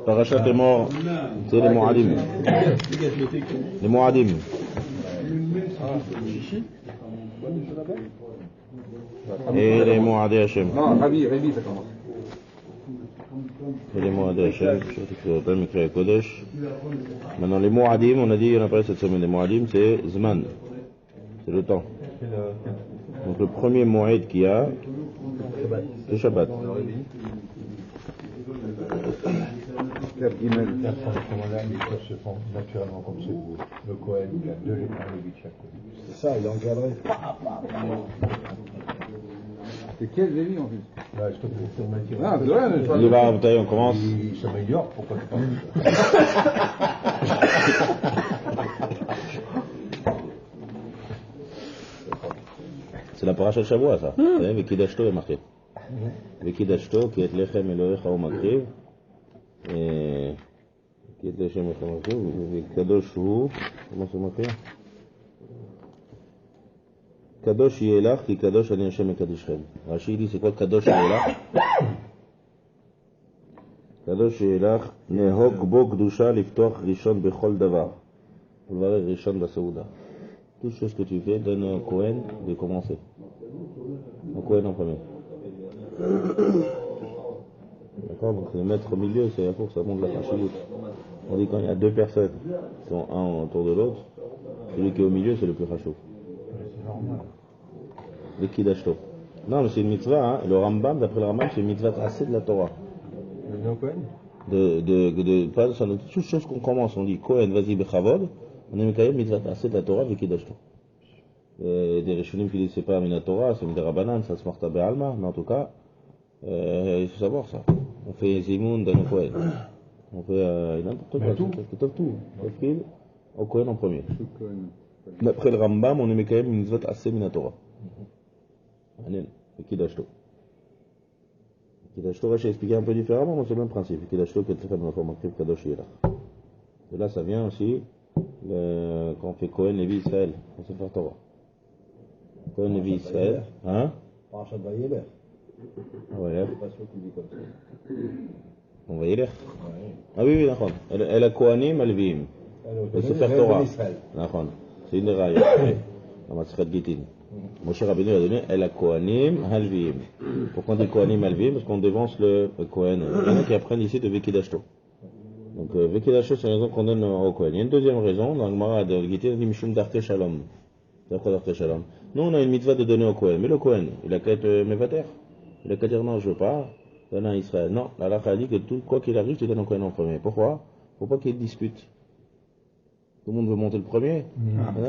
Parachat est mort, c'est les Moadim. Les Moadim. Et les Moadé Hachem. Non, Ravi, ça commence. Et les Moadé Hachem, c'est Mikra Kodesh. Maintenant, les Moadim, on a dit, on a parlé cette semaine, les Moadim, c'est Zman. C'est le temps. Donc le premier Moed qu'il y a, c'est Shabbat. Les choses se font naturellement comme c'est beau. Le Kohen, il a deux lévites de chaque côté. C'est ça, il est encadré. C'est quel Lévi en plus? Là, je te fais mettre. Ah, c'est vrai, mais Il va, on commence. Il s'améliore, pourquoi tu parles? C'est la paracha de Shavua, ça. Vous savez, Vekidashto est marqué. Vekidashto, qui est Lechem Elohecha ou Makriv. Et qui est Lechem Elohecha ou Makriv. Kadosh Hu. Comment c'est marqué? Kadosh Yelach, qui Kadosh Ani Hashem et Kadishchem. Rashi dit c'est quoi Kadosh Yelach? Kadosh Yelach, Nehok Bo Kdusha Liftoch Rishon Bechol Davar. Vous le verrez Rishon Basauda. Toute chose que tu fais, donne au Kohen de commencer. Au Kohen en premier. D'accord? Donc le mettre au milieu, c'est la course, ça monte la Hashivut. On dit quand il y a deux personnes qui sont un autour de l'autre, celui qui est au milieu, c'est le plus Hashou. Le Kidashto. Non, mais c'est une mitzvah, hein. Le Rambam, d'après le Rambam, c'est une mitzvah assez de la Torah. Pas de toute chose qu'on commence, on dit Kohen, vas-y, Bechavod. On est quand même mitzvah assez de la Torah, le Kidashto. Des Rishonim qui disent c'est pas Mina Torah, c'est Mina Rabbanan, ça se marta Be'alma, mais en tout cas, il faut savoir ça. On fait Zimoun dans le Kohen. On fait n'importe quoi, tout. On fait au Kohen en premier. D'après le Rambam, on aimait quand même une mitzvah assez Mina Torah. Le Kidashto. Kidashto, Rashi a expliqué un peu différemment, mais c'est le même principe. Kidashto, qui est très faible dans la forme active, Kadosh Yelach. Et là, ça vient aussi quand on fait Kohen, Lévi, Israël. On sait faire Torah. Kohen, Lévi, Israël. Hein? Parachat Vayeler. Ouais. C'est pas sûr qu'il dit comme ça. On va y aller. Ah oui, d'accord. Elle a Kohanim, Alvim. Elle sait faire Torah. D'accord. C'est une des rails. Dans ma Tzichat Gittin. Moshe Rabbeinu a donné El Kohanim Halvim. Pourquoi on dit Kohanim Halvim? Parce qu'on dévance le Kohen. Il y en a qui apprennent ici de Vekidashto. Donc Vekidashto, c'est la raison qu'on donne au Kohen. Il y a une deuxième raison, dans le Gemara de Gittin, on dit Mishum Darte Shalom. C'est quoi Darte Shalom? Nous, on a une mitzvah de donner au Kohen. Mais le Kohen, il a qu'à être Mevater. Il a qu'à dire non, je veux pas, donne à Israël. Non, la Halakha a dit que tout, quoi qu'il arrive, tu donnes au Kohen en premier. Pourquoi? Faut pas qu'il y ait de dispute. Tout le monde veut monter le premier.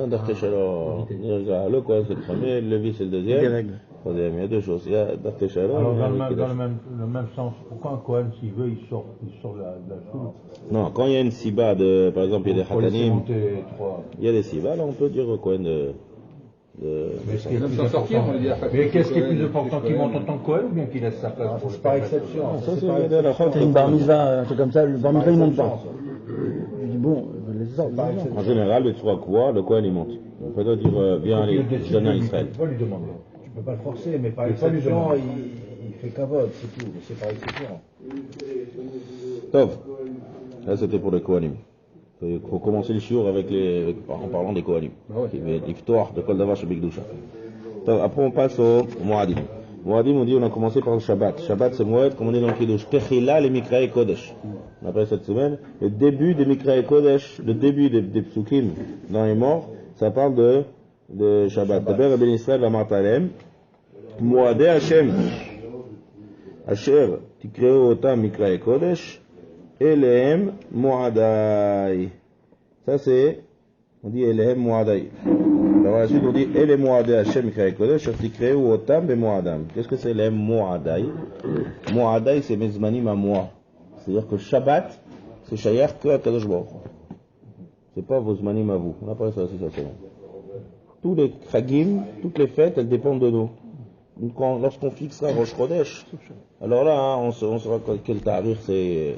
Darte Shalom. Le Kohen c'est le premier, le Lévi c'est le deuxième. Troisième, il y a deux choses. Il y a Darte Shalom. Alors, dans le même sens, pourquoi un Kohen, s'il veut, il sort de la choule? Non, quand il y a une siba de, par exemple, il y a des hatanim, il y a des sibas, là on peut dire au Kohen mais qu'est-ce qui est plus important, qu'il monte en tant que Kohen ou bien qu'il laisse sa place? C'est par exception. C'est une bar mitzvah, un truc comme ça, le bar mitzvah il monte pas. Je dis bon, laisse ça. En général, les trois quoi, le Kohen il monte. On peut pas dire, viens aller, donne à Israël. Tu peux pas lui demander. Tu peux pas le forcer, mais par exception, il fait kavod, c'est tout. Mais c'est par exception. Tov. Là c'était pour les Kohanim. Il faut commencer le shiur en parlant des Kohanim. L'histoire de Kol Davar chez Bigdusha. Après on passe au Moadim. Moadim on dit on a commencé par le Shabbat. Shabbat c'est Moed, comme on dit dans le Kiddush. Techila les Mikrae Kodesh. On appelle cette semaine le début des Mikrae Kodesh, le début des Psukim dans les morts, ça parle de Shabbat. D'abord Ben Israël va Martalem. Moadé Hashem. Asher Tikreo Otam Mikrae Kodesh. Elehem Moadai. Ça c'est, on dit Elehem Moadai. Alors ensuite on dit Ele Moadai Hashem Mikrae Kodesh, Tikreu Otam Be Moadam. Qu'est-ce que c'est Elehem Moadai? Moadai c'est mes zmanim à moi. C'est-à-dire que Shabbat, c'est Shayach que à Kadosh Baruch. C'est pas vos zmanim à vous. On a parlé de ça aussi cette semaine. Tous les chagim, toutes les fêtes, elles dépendent de nous. Lorsqu'on fixera Rosh Chodesh, alors là, hein, on saura quel tarif c'est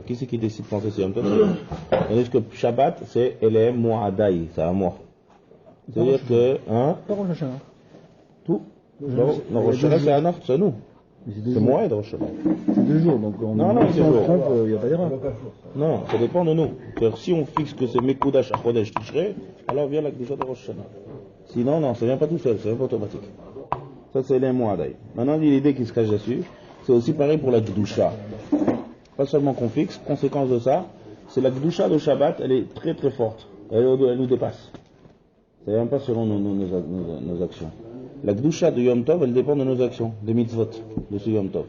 qui c'est qui décide de penser c'est Yom Tov? Tandis que Shabbat, c'est Elehem Moadai, c'est à moi. C'est-à-dire que, hein, Pas Rosh Hashanah. tout. Non, Rosh Hashanah, c'est à nous. Mais c'est 2 C'est jours. Moed, Rosh Hashanah. C'est 2 jours, donc Non, si c'est on jour. se trompe, il n'y a pas d'erreur. Non, ça dépend de nous. C'est-à-dire, si on fixe que c'est Mekoudash à Chodesh Tishrei, alors vient la Kedusha de Rosh Hashanah. Sinon, non, ça vient pas tout seul, ça vient pas automatique. Ça, c'est les Moadai. Maintenant, l'idée qui se cache dessus, c'est aussi pareil pour la Kedusha. Pas seulement qu'on fixe, conséquence de ça, c'est la Kedusha de Shabbat, elle est très très forte. Elle nous dépasse. Ça ne vient pas selon nos actions. La Kedusha de Yom Tov, elle dépend de nos actions, des mitzvot de ce Yom Tov.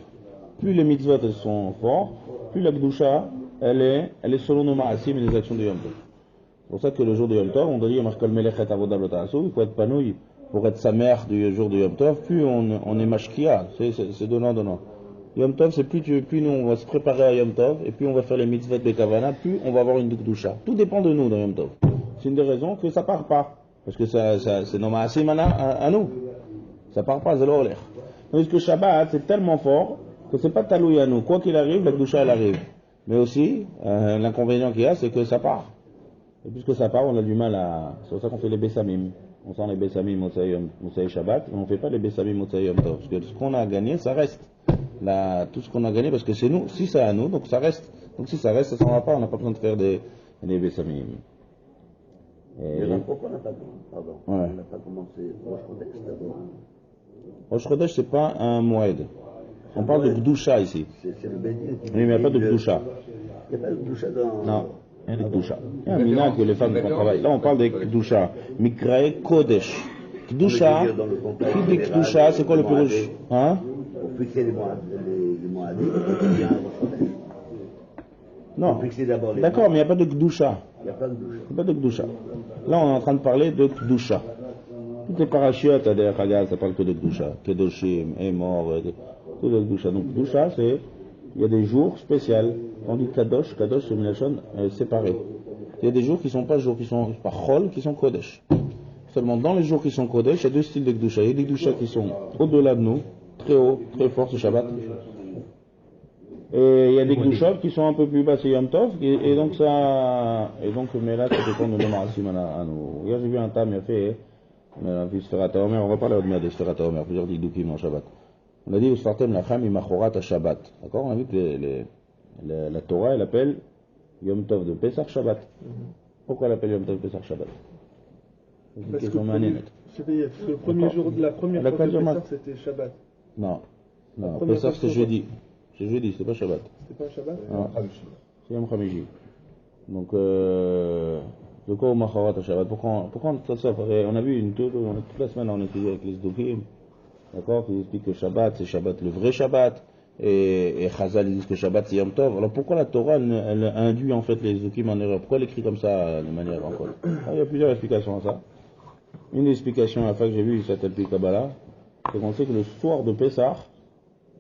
Plus les mitzvot elles sont fortes, plus la Kedusha, elle est selon nos ma'asim et les actions de Yom Tov. C'est pour ça que le jour de Yom Tov, on dit Markol Melechet Avodah Lo Ta'asu, il faut être panouille pour être sa mère du jour de Yom Tov, plus on est mashkia, c'est donnant. Yom Tov, c'est plus nous on va se préparer à Yom Tov, et plus on va faire les mitzvot de Kavana, plus on va avoir une Kedusha. Tout dépend de nous dans Yom Tov. C'est une des raisons que ça part pas. Parce que c'est nos ma'asim à nous. Ça part pas, c'est l'air. Tandis que Shabbat, c'est tellement fort que c'est pas talouille à nous. Quoi qu'il arrive, la Kedusha elle arrive. Mais aussi, l'inconvénient qu'il y a, c'est que ça part. Et puisque ça part, on a du mal à... C'est pour ça qu'on fait les Bessamim. On sent les Bessamim Motsai Shabbat, mais on ne fait pas les Bessamim Motsai Yom Tov. Parce que ce qu'on a gagné, ça reste. Tout ce qu'on a gagné, parce que c'est nous, si c'est à nous, donc ça reste. Donc si ça reste, ça s'en va pas, on n'a pas besoin de faire des Bessamim. Pourquoi on n'a pas, on n'a pas commencé Rosh Chodesh d'abord? Rosh Chodesh, c'est pas un Moed. On parle de Kedusha ici. C'est le Bénin. Oui, mais il n'y a pas de Kedusha. Il n'y a pas de Kedusha dans... Non, il y a de Kedusha. Il y a un minag que les femmes font travail. Là, on parle de Kedusha. Mikrae Kodesh. Kedusha, qui dit Kedusha, c'est quoi le pirouche? Hein? Pour fixer les mois il y a un Rosh Chodesh. Non. D'accord, mais il n'y a pas de Kedusha. Il n'y a pas de Kedusha. Il n'y a pas de Kedusha. Là, on est en train de parler de Kedusha. Toutes les parachutes, d'ailleurs, regarde, ça parle que de Kedusha. Kedoshim, Emor, tout de Kedusha. Donc, Kedusha, c'est, il y a des jours spéciaux. On dit Kadosh, c'est une lachon séparée. Il y a des jours qui ne sont pas jours, qui sont pas Chol, qui sont Kodesh. Seulement, dans les jours qui sont Kodesh, il y a deux styles de Kedusha. Il y a des Kedusha qui sont au-delà de nous, très haut, très fort, c'est Shabbat. Et il y a des Kedusha qui sont un peu plus bas, c'est Yom Tov, et donc, mais là, ça dépend de nos marasim à nous. Hier, j'ai vu un tam, il a fait, on a vu Sferat HaOmer, on va parler de Sferat HaOmer, plusieurs didukim en Shabbat. On a dit, Usfartem lachem imachorat ha-Shabbat. D'accord? On a vu que la Torah, elle appelle Yom Tov de Pesach Shabbat. Pourquoi elle appelle Yom Tov de Pesach Shabbat? C'est une question manette. Le premier jour de la première fois de Pesach, c'était Shabbat. Non, Pesach c'est jeudi. C'est jeudi, c'est pas Shabbat. C'est pas Shabbat? Non, c'est Yom Hamiji. Donc, de quoi au Macharat à Shabbat? Pourquoi ça on a vu toute la semaine, on étudié avec les Zdokim, d'accord, qui expliquent que Shabbat, c'est Shabbat, le vrai Shabbat, et Chazal, ils disent que Shabbat, c'est Yom Tov. Alors pourquoi la Torah, elle induit en fait les Zdokim en erreur? Pourquoi elle écrit comme ça, de manière en code? Il y a plusieurs explications à ça. Une des explications à la fois que j'ai vue, ça s'appelle Kabbalah, c'est qu'on sait que le soir de Pessah,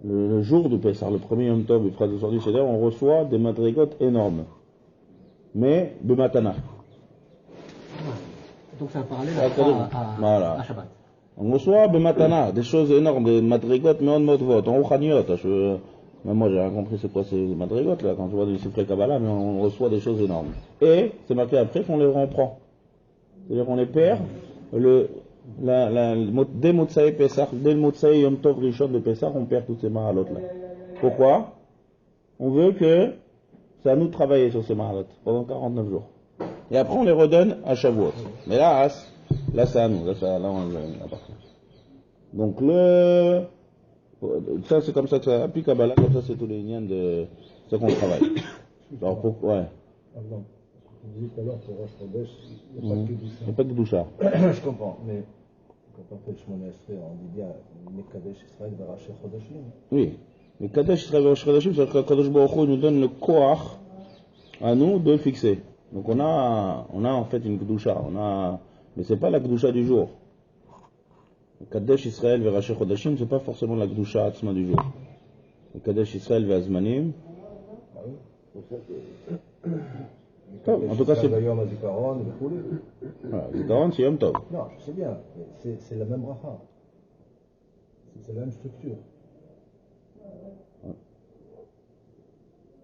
le jour de Pessah, le premier Yom Tov, le phrase de sortie, c'est-à-dire on reçoit des madrigotes énormes. Mais de matana. Donc ça parlait à Shabbat. On reçoit de matana, des choses énormes, des madrigotes, mais on ne vote, en Rouchaniot. Même moi j'ai rien compris c'est quoi ces madrigotes là, quand je vois des Sifrei Kabbalah, mais on reçoit des choses énormes. Et c'est marqué après qu'on les reprend. C'est-à-dire qu'on les perd, dès Motsai Pesach, dès le Motsai Yom Tov Rishon de Pesach, on perd toutes ces mahalot là. Pourquoi? On veut que c'est à nous de travailler sur ces mahalot pendant 49 jours. Et après on les redonne à Shavuot. Mais là c'est à nous, là on appartient. Donc ça c'est comme ça que ça applique Kabbalah, comme ça c'est tous les liens de ce qu'on travaille. Alors pourquoi? Ouais. Vous dites tout à l'heure pour Rosh Chodesh, il n'y a pas de Kedusha. Je comprends, mais quand on fait le Shmona Esrei, on dit bien Mekadesh Israël Varaché Chodashim. Oui, mais Kadesh Israël Varaché Chodashim, c'est-à-dire que Kadosh Baruch Hu nous donne le koach à nous de fixer. Donc on a en fait une Kedusha, mais c'est pas la Kedusha du jour. Kadesh Israël Varaché Chodashim, c'est pas forcément la Kedusha Atzma du jour. Kadesh Israël Vazmanim. En tout cas, c'est. Zikaron, c'est Yom Tov. Non, je sais bien, mais c'est la même bracha. C'est la même structure.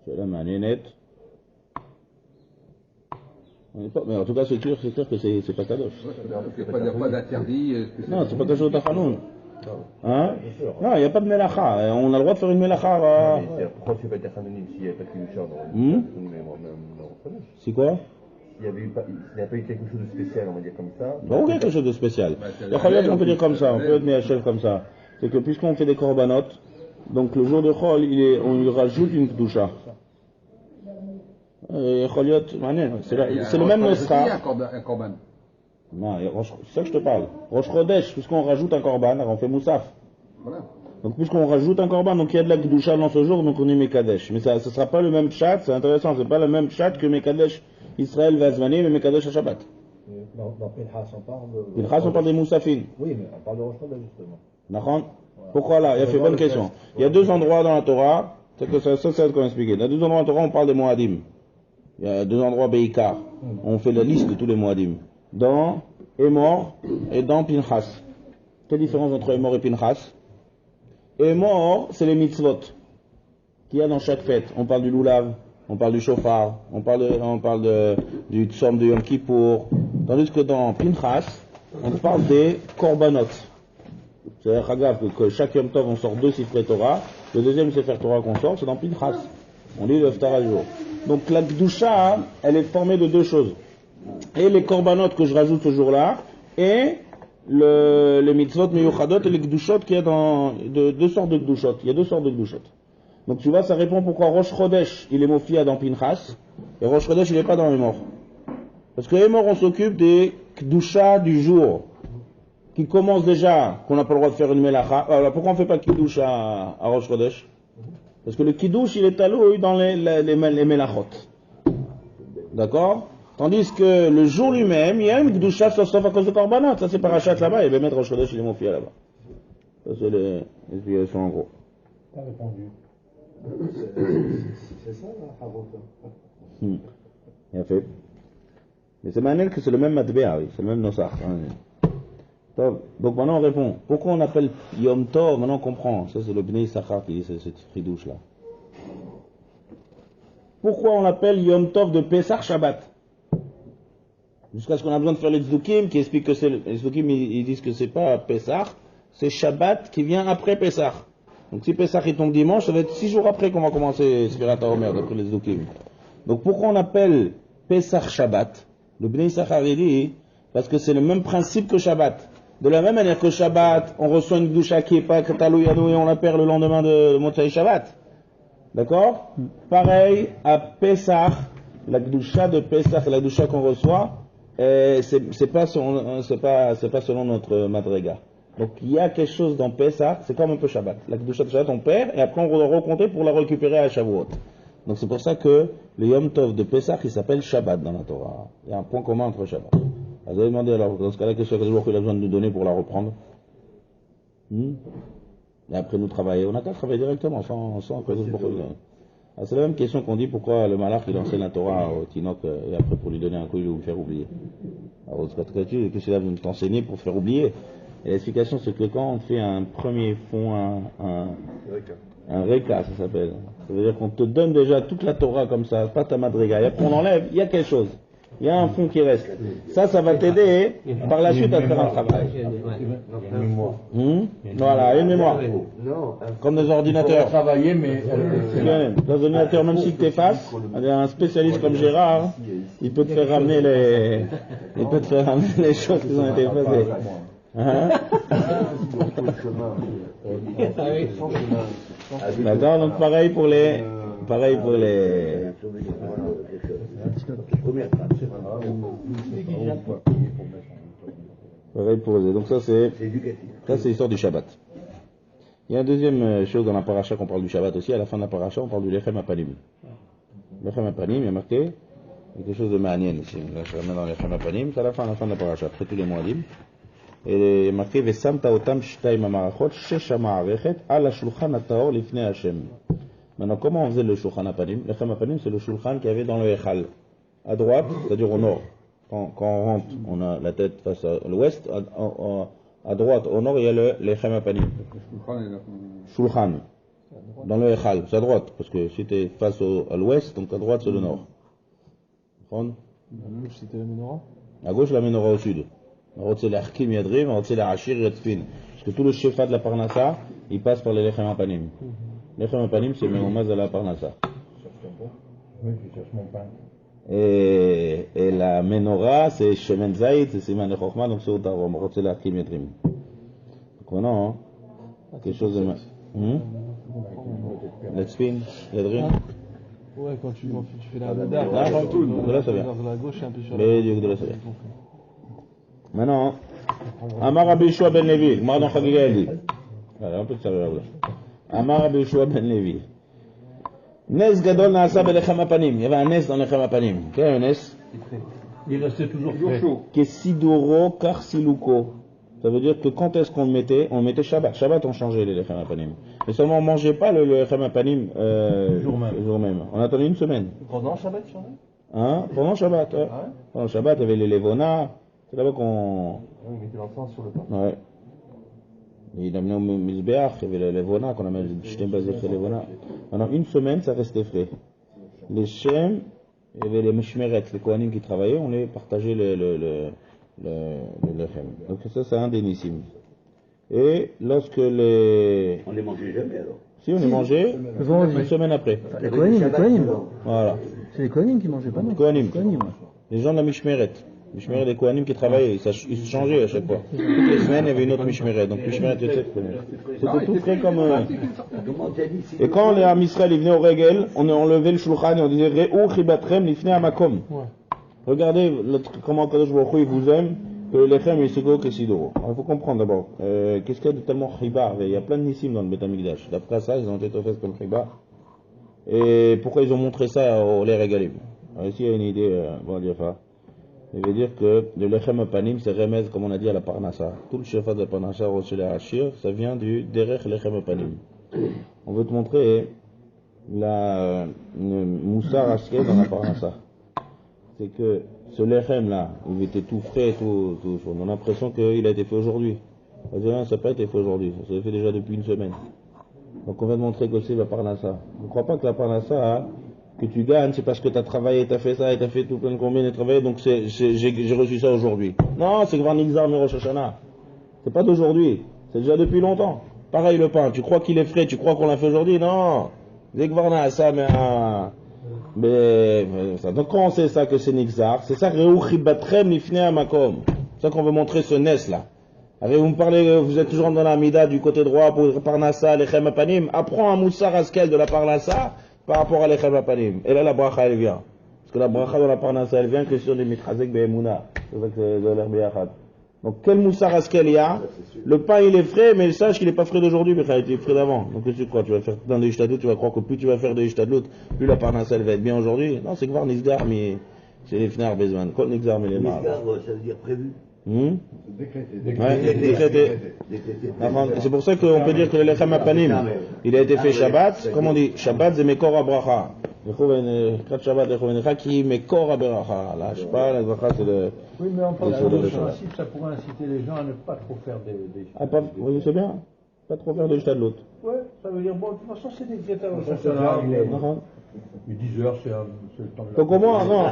C'est la manette. Mais en tout cas, c'est clair que c'est pas Kadosh. Il n'y a pas d'interdit. Non, c'est pas Kadosh Tachanoun. Hein? Non, il n'y a pas de melacha. On a le droit de faire une melacha. Pourquoi tu ne fais pas être anonyme s'il n'y avait pas de Kedusha C'est quoi? Il n'y a pas eu quelque chose de spécial, on va dire comme ça. Bon, quelque chose de spécial. On peut dire comme ça, on peut être Méhachel comme ça. C'est que puisqu'on fait des korbanot, donc le jour de Chol, on lui rajoute une Kedusha. Choliot, c'est le même Nosra. Un korban. Non, c'est ça que je te parle. Rosh Chodesh, puisqu'on rajoute un korban, alors on fait Moussaf. Voilà. Donc puisqu'on rajoute un korban, donc il y a de la Kedusha dans ce jour, donc on est Mekadesh. Mais ça ne sera pas le même chat, c'est intéressant, c'est pas le même chat que Mekadesh Israël Vazmani, mais Mekadesh à Shabbat. Dans Pinchas, on parle de... Pinchas, on parle des Moussafin. Oui, mais on parle de Rosh Chodesh, justement. D'accord? Pourquoi là? Il a fait bonne question. Il y a deux endroits dans la Torah, c'est que ça c'est ce qu'on a expliqué. Il y a deux endroits dans la Torah, on parle des Moadim. Il y a deux endroits Beikar. On fait la liste de tous les Moadim. Dans Emor et dans Pinchas. Quelle différence entre Emor et Pinchas? Emor, c'est les mitzvot qu'il y a dans chaque fête. On parle du Lulav, on parle du Shofar, on parle du Tzom de Yom Kippour. Tandis que dans Pinchas, on parle des Korbanot. C'est-à-dire que chaque Yom Tov on sort deux Sifrei Torah. Le deuxième Sefer Torah qu'on sort, c'est dans Pinchas. On lit le Haftarah du jour. Donc la Kedusha, elle est formée de deux choses. Et les Korbanot que je rajoute ce jour-là, et les mitzvot meyuchadot et les Kedushot qu'il y a dans deux sortes de Kedushot. Il y a deux sortes de Kedushot. Donc tu vois, ça répond pourquoi Rosh Chodesh, il est mofia dans Pinchas, et Rosh Chodesh, il n'est pas dans Emor. Parce que Emor, on s'occupe des Kedusha du jour, qui commence déjà, qu'on n'a pas le droit de faire une melacha. Alors pourquoi on ne fait pas de Kiddush à Rosh Chodesh? Parce que le Kiddush, il est alloué dans les melachot. D'accord? Tandis que le jour lui-même, il y a une Kedusha sauf à cause de Korbanot. Ça c'est Parashat là-bas, et bien mettre Rosh Chodesh, il est mofia là-bas. Ça c'est les explications en gros. T'as répondu. C'est ça, la Harota. Bien fait. Mais c'est manuel que c'est le même Matbea, oui, c'est le même Nosach. Donc maintenant on répond. Pourquoi on appelle Yom Tov? Maintenant on comprend. Ça c'est le Bnei Issachar qui dit cette fridouche là. Pourquoi on l'appelle Yom Tov de Pesach Shabbat? Jusqu'à ce qu'on a besoin de faire les Tzdukim qui expliquent que c'est les Tzdukim ils disent que c'est pas Pesach, c'est Shabbat qui vient après Pesach. Donc si Pesach il tombe dimanche, ça va être 6 jours après qu'on va commencer Sfirat HaOmer d'après les Tzdukim. Donc pourquoi on appelle Pesach Shabbat? Le Bnei Issachar il dit parce que c'est le même principe que Shabbat. De la même manière que Shabbat, on reçoit une Kedusha qui n'est pas Katalouyanou et on la perd le lendemain de Motzai Shabbat. D'accord? Pareil, à Pesach, la Kedusha de Pesach, la Kedusha qu'on reçoit, c'est pas selon notre Madrega. Donc il y a quelque chose dans Pesach, c'est comme un peu Shabbat. La Kedusha de Shabbat on perd et après on doit recompter pour la récupérer à Shavuot. Donc c'est pour ça que le Yom Tov de Pesach il s'appelle Shabbat dans la Torah. Il y a un point commun entre Shabbat. Vous avez demandé alors, dans ce cas-là, qu'est-ce qu'il a besoin de nous donner pour la reprendre? Et après nous travailler. On n'a qu'à travailler directement, sans c'est la même question qu'on dit pourquoi le malach il enseigne la Torah au Tinok et après pour lui donner un coup il va vous faire oublier. Alors qu'est-ce qu'il a besoin de t'enseigner pour faire oublier? Et l'explication c'est que quand on fait un premier fond, un Reka ça s'appelle. Ça veut dire qu'on te donne déjà toute la Torah comme ça, pas ta madriga. Et après on enlève, il y a quelque chose. Il y a un fond qui reste. Ça va t'aider par la suite à faire un travail. Voilà, une mémoire. Comme des ordinateurs. Travailler, mais. Dans un ordinateur, même si tu t'effaces, un spécialiste comme Gérard, il peut te faire ramener les choses qui ont été effacées. D'accord, donc pareil pour les. Pareil pour les donc ça c'est l'histoire du Shabbat. Il y a une deuxième chose dans la paracha qu'on parle du Shabbat aussi. À la fin de la paracha on parle du Lechem Apanim. Lechem Apanim il y a marqué quelque chose de ma'anien ici. Là je remets dans Lechem Apanim, c'est à la fin de la paracha après tous les moadim. Et il est marqué Vesamta otam shtaim amarachot shesh ha'ma'arechet al hashulchan ha'taor lifnei Hashem. Maintenant, comment on faisait le Shulchan Apanim? Le Lechem Apanim, c'est le Shulchan qu'il y avait dans le Echal. À droite, c'est-à-dire au nord. Quand on rentre, on a la tête face à l'ouest. À droite, au nord, il y a le Lechem Apanim. Shulchan. Dans le Echal, c'est à droite. Parce que si tu es face à l'ouest, donc à droite, c'est le nord. À gauche, c'était la menorah? À gauche, la menorah au sud. À droite, c'est l'Arkim Yadrim, à droite, c'est l'Achir Yatzpin. Parce que tout le shefa de la parnassa, il passe par les lechem apanim. Lechem apanim, c'est le meumaz de la parnassa. Oui, je cherche mon pain. Et la menorah, c'est shemen zayit, c'est siman de chokhmah, donc c'est au tarom, rotzeh l'achim yetrim. Donc maintenant, hein, quelque chose de... Let's spin, Yadrin. Ouais, quand tu fais la radar, Ah, de là ça vient. la gauche et un peu sur la Mais de là ça vient. Maintenant, Amar Rabbi Yeshua ben Levi, Gemara dans Chagiga elle dit. Voilà, un peu de sérieux là. Amar Rabbi Yeshua ben Levi. Nes gadol naasa belechem apanim. Il y avait un nes dans lechem apanim. Quel est un nes? Il restait toujours chaud. Kesidoro karsiluko. Ça veut dire que quand est-ce qu'on le mettait? On le mettait Shabbat. Shabbat, on changeait les lechem apanim. Mais seulement on ne mangeait pas le lechem apanim le jour même. On attendait une semaine. Pendant Shabbat, tu en as? Hein? Pendant Shabbat, ouais. Ah ouais? Pendant Shabbat, il y avait les levona. C'est là-bas qu'on... Oui, mettez l'encens sur le pain. Ouais. Il amenait au Mizbeach, il y avait les levona, qu'on appelle jeté basé sur les levona. Pendant une semaine, ça restait frais. Les shem, il y avait les mishmeret, les kohanim qui travaillaient, on les partageait le lechem. Donc ça, c'est un des nissim. Et lorsque les... On les mangeait jamais alors. Si, on les mangeait une semaine après. Les Kohanim. Voilà. C'est les Kohanim qui mangeaient pas, non? Kohanim. Kohanim. Les gens de la mishmeret. Mishmeret des Kohanim qui travaillaient, ils se changeaient à chaque fois. Toutes les semaines, il y avait une autre mishmeret. Donc mishmeret Yosef, c'était tout frais comme... Et quand les Am Israël venaient au Regel, on enlevait le shulchan et on disait Re'u chibatrem lifnei hamakom. Regardez comment Kadosh Baruch Hu il vous aime, que le lechem est sego kesidoro. Il faut comprendre d'abord, qu'est-ce qu'il y a de tellement chibar? Il y a plein de nissim dans le Beth Amikdash. D'après ça, ils ont été faits comme chibar. Et pourquoi ils ont montré ça au les Regalim? Alors ici, il y a une idée, bon, il veut dire que le lechem apanim, c'est remez, comme on a dit, à la parnassa. Tout le shefa de la parnassa, chez les hachir, ça vient du derech lechem apanim. On veut te montrer la moussar askel dans la parnassa. C'est que ce lechem là, il était tout frais, tout chaud. On a l'impression qu'il a été fait aujourd'hui. Ça n'a pas été fait aujourd'hui, ça s'est fait déjà depuis une semaine. Donc on vient de montrer que c'est la parnassa. On ne croit pas que la parnassa, que tu gagnes, c'est parce que tu as travaillé, tu as fait ça, et tu as fait tout plein de combien de travail, donc j'ai reçu ça aujourd'hui. Non, c'est Gvar Nigzar Mirosh Hashanah. C'est pas d'aujourd'hui, c'est déjà depuis longtemps. Pareil le pain, tu crois qu'il est frais, tu crois qu'on l'a fait aujourd'hui? Non, c'est Gvar Naasa, mais ça. Donc quand on sait ça que c'est Nigzar, c'est ça Re'u chibatrem lifnei hamakom. C'est ça qu'on veut montrer ce nes là. Allez, vous me parlez, vous êtes toujours dans la Mida du côté droit pour Parnassa, Lechem Apanim. Apprends un moussar askel de la Parnassa par rapport à Lechem Apanim. Et là, la bracha, elle vient. Parce que la bracha dans la Parnassa, elle vient question des Mitchazek Be'emuna. C'est ça que c'est de l'air Be'achad. Donc, quel moussar askel il y a? Le pain, il est frais, mais sache qu'il n'est pas frais d'aujourd'hui, mais il a été frais d'avant. Donc, qu'est-ce que tu crois? Tu vas faire plein de Ishtadlout, tu vas croire que plus tu vas faire de Ishtadlout, plus la Parnassa, elle va être bien aujourd'hui. Non, c'est Gvar Nizgar, mais c'est les Fnar Bezman. Kol Nizgar, mais les Mar. Nizgar, ça veut dire prévu. Décrété. C'est pour ça qu'on peut dire que le lechem apanim, il a été fait Shabbat. Comme on dit, Shabbat c'est Mekor HaBracha. Shabbat qui Mekor HaBracha. La Shpa, la Bracha, c'est le... Oui, mais en parlant de principe, ça pourrait inciter les gens à ne pas trop faire des Oui, c'est bien. Pas trop faire de Shtadlout. Ouais, ça veut dire, bon, de toute façon, c'est des crétins. Mais 10 heures, c'est le temps de la... Donc au moins, non.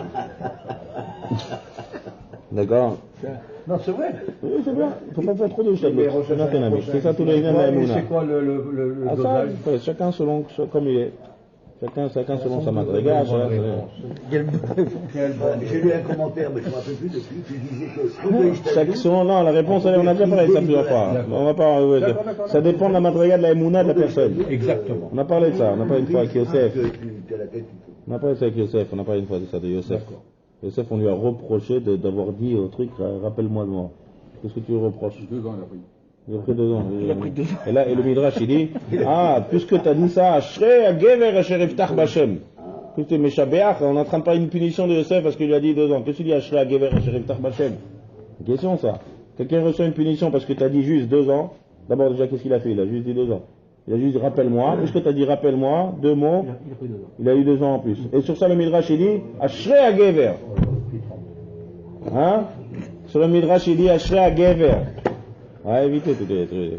D'accord. Non, c'est vrai. Oui, c'est bien. Il ne faut pas faire trop de Shtadlout. C'est ça tous les liens de la Emouna. C'est quoi le dosage? Chacun selon comme il est. Chacun selon sa madriga. J'ai lu un commentaire, mais je ne me rappelle plus de qui disait que selon, non, la réponse, on a déjà parlé de ça plusieurs fois. On va pas, ça dépend de la madriga de la Emouna de la personne. Exactement. On a parlé de ça, on a parlé une fois avec Yosef. On a parlé de ça avec Yosef, on a parlé une fois de ça de Yosef. Yosef, on lui a reproché d'avoir dit au truc, rappelle-moi de moi. Qu'est-ce que tu lui reproches? 2 ans, il a pris. Il a pris 2 ans. Il a pris 2 ans. Et là, et le Midrash, il dit, puisque tu as dit ça, Ashrei HaGever Asher Iftach B'Hashem. Puisque tu es Meshabeach, on est en train de parler d'une punition de Yosef parce qu'il lui a dit 2 ans. Qu'est-ce qu'il dit Ashrei HaGever Asher Iftach B'Hashem? C'est une question, ça. Quelqu'un reçoit une punition parce que tu as dit juste 2 ans. D'abord, déjà, qu'est-ce qu'il a fait? Il a juste dit 2 ans. Il a juste dit rappelle-moi. Puisque tu as dit rappelle-moi, 2 mots, il a eu 2 ans en plus. Et sur ça, le Midrash, il dit Ashrei HaGever. Hein? Sur le Midrash, il dit Ashrei HaGever. Ouais, évitez tous les trucs.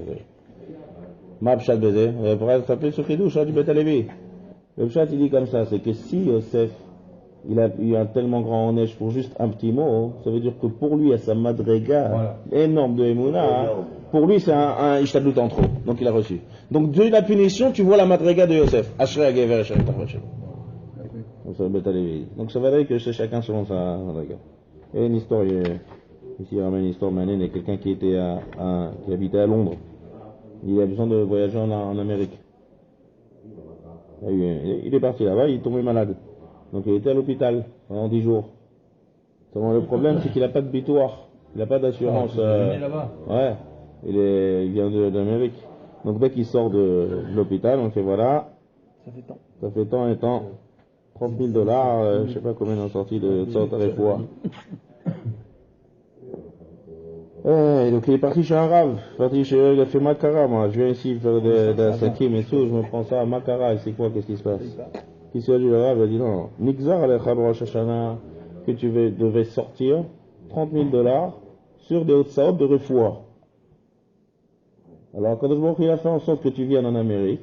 Ma pshat baiser. Ça s'appelle sur Khidouche, du Beth Alevi. Le pshat, il dit comme ça, c'est que si Yosef, il a eu un tellement grand honneur pour juste un petit mot, ça veut dire que pour lui, à sa madrega énorme de Emouna, Pour lui, c'est un ishtadlut en trop. Donc il a reçu. Donc de la punition, tu vois la madriga de Yosef. Ashrei Hagever Ashrei Tarvachel. Donc ça va dire que c'est chacun selon sa madriga. Il y a une histoire, ici il y a une histoire manienne, il y a quelqu'un qui habitait à Londres. Il a besoin de voyager en Amérique. Il est parti là-bas, il est tombé malade. Donc il était à l'hôpital pendant 10 jours. Seulement le problème, c'est qu'il n'a pas de bitoire. Il n'a pas d'assurance. Ouais, il vient d'Amérique. Donc dès qu'il sort de l'hôpital, on fait voilà. Ça fait tant et tant. $30 000, je ne sais pas combien on a sorti de sorte à la fois. Donc il est parti chez un rave, il a fait Makara, moi, je viens ici faire de Sakim et tout, je me prends ça à Makara, et c'est quoi, qu'est-ce qui se passe? Qui s'est dit le rave, il a dit non, Nixar al Rosh Hashanah, que tu devais sortir $30 000 sur des hautes de refoua. Alors, quand il a fait en sorte que tu viennes en Amérique,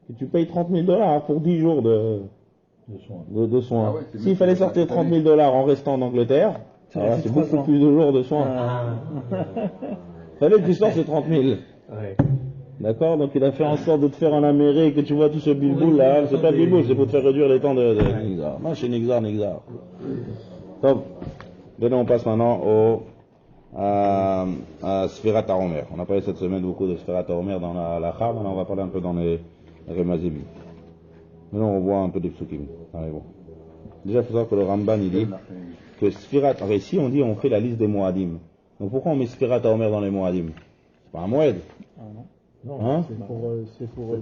que tu payes $30 000 pour 10 jours de soins. Ah ouais, s'il fallait sortir $30 000 en restant en Angleterre, alors c'est beaucoup plus de jours de soins. Fallait que tu sortes ces 30 000. Ouais. D'accord? Donc il a fait en sorte de te faire en Amérique, que tu vois tout ce bilboul là, c'est pas bilboul, c'est pour te faire réduire les temps de Nixar. Moi chez Nixar. Top. On passe maintenant à Sfirat HaOmer. On a parlé cette semaine beaucoup de Sfirat HaOmer dans la Char, maintenant on va parler un peu dans les Remazim. Maintenant on voit un peu des psukim. Allez, bon. Déjà il faut savoir que le Ramban il dit que Sfirat, alors ici on dit on fait la liste des Moadim. Donc pourquoi on met Sfirat HaOmer dans les Moadim? C'est pas un Moed. Non, hein? c'est pour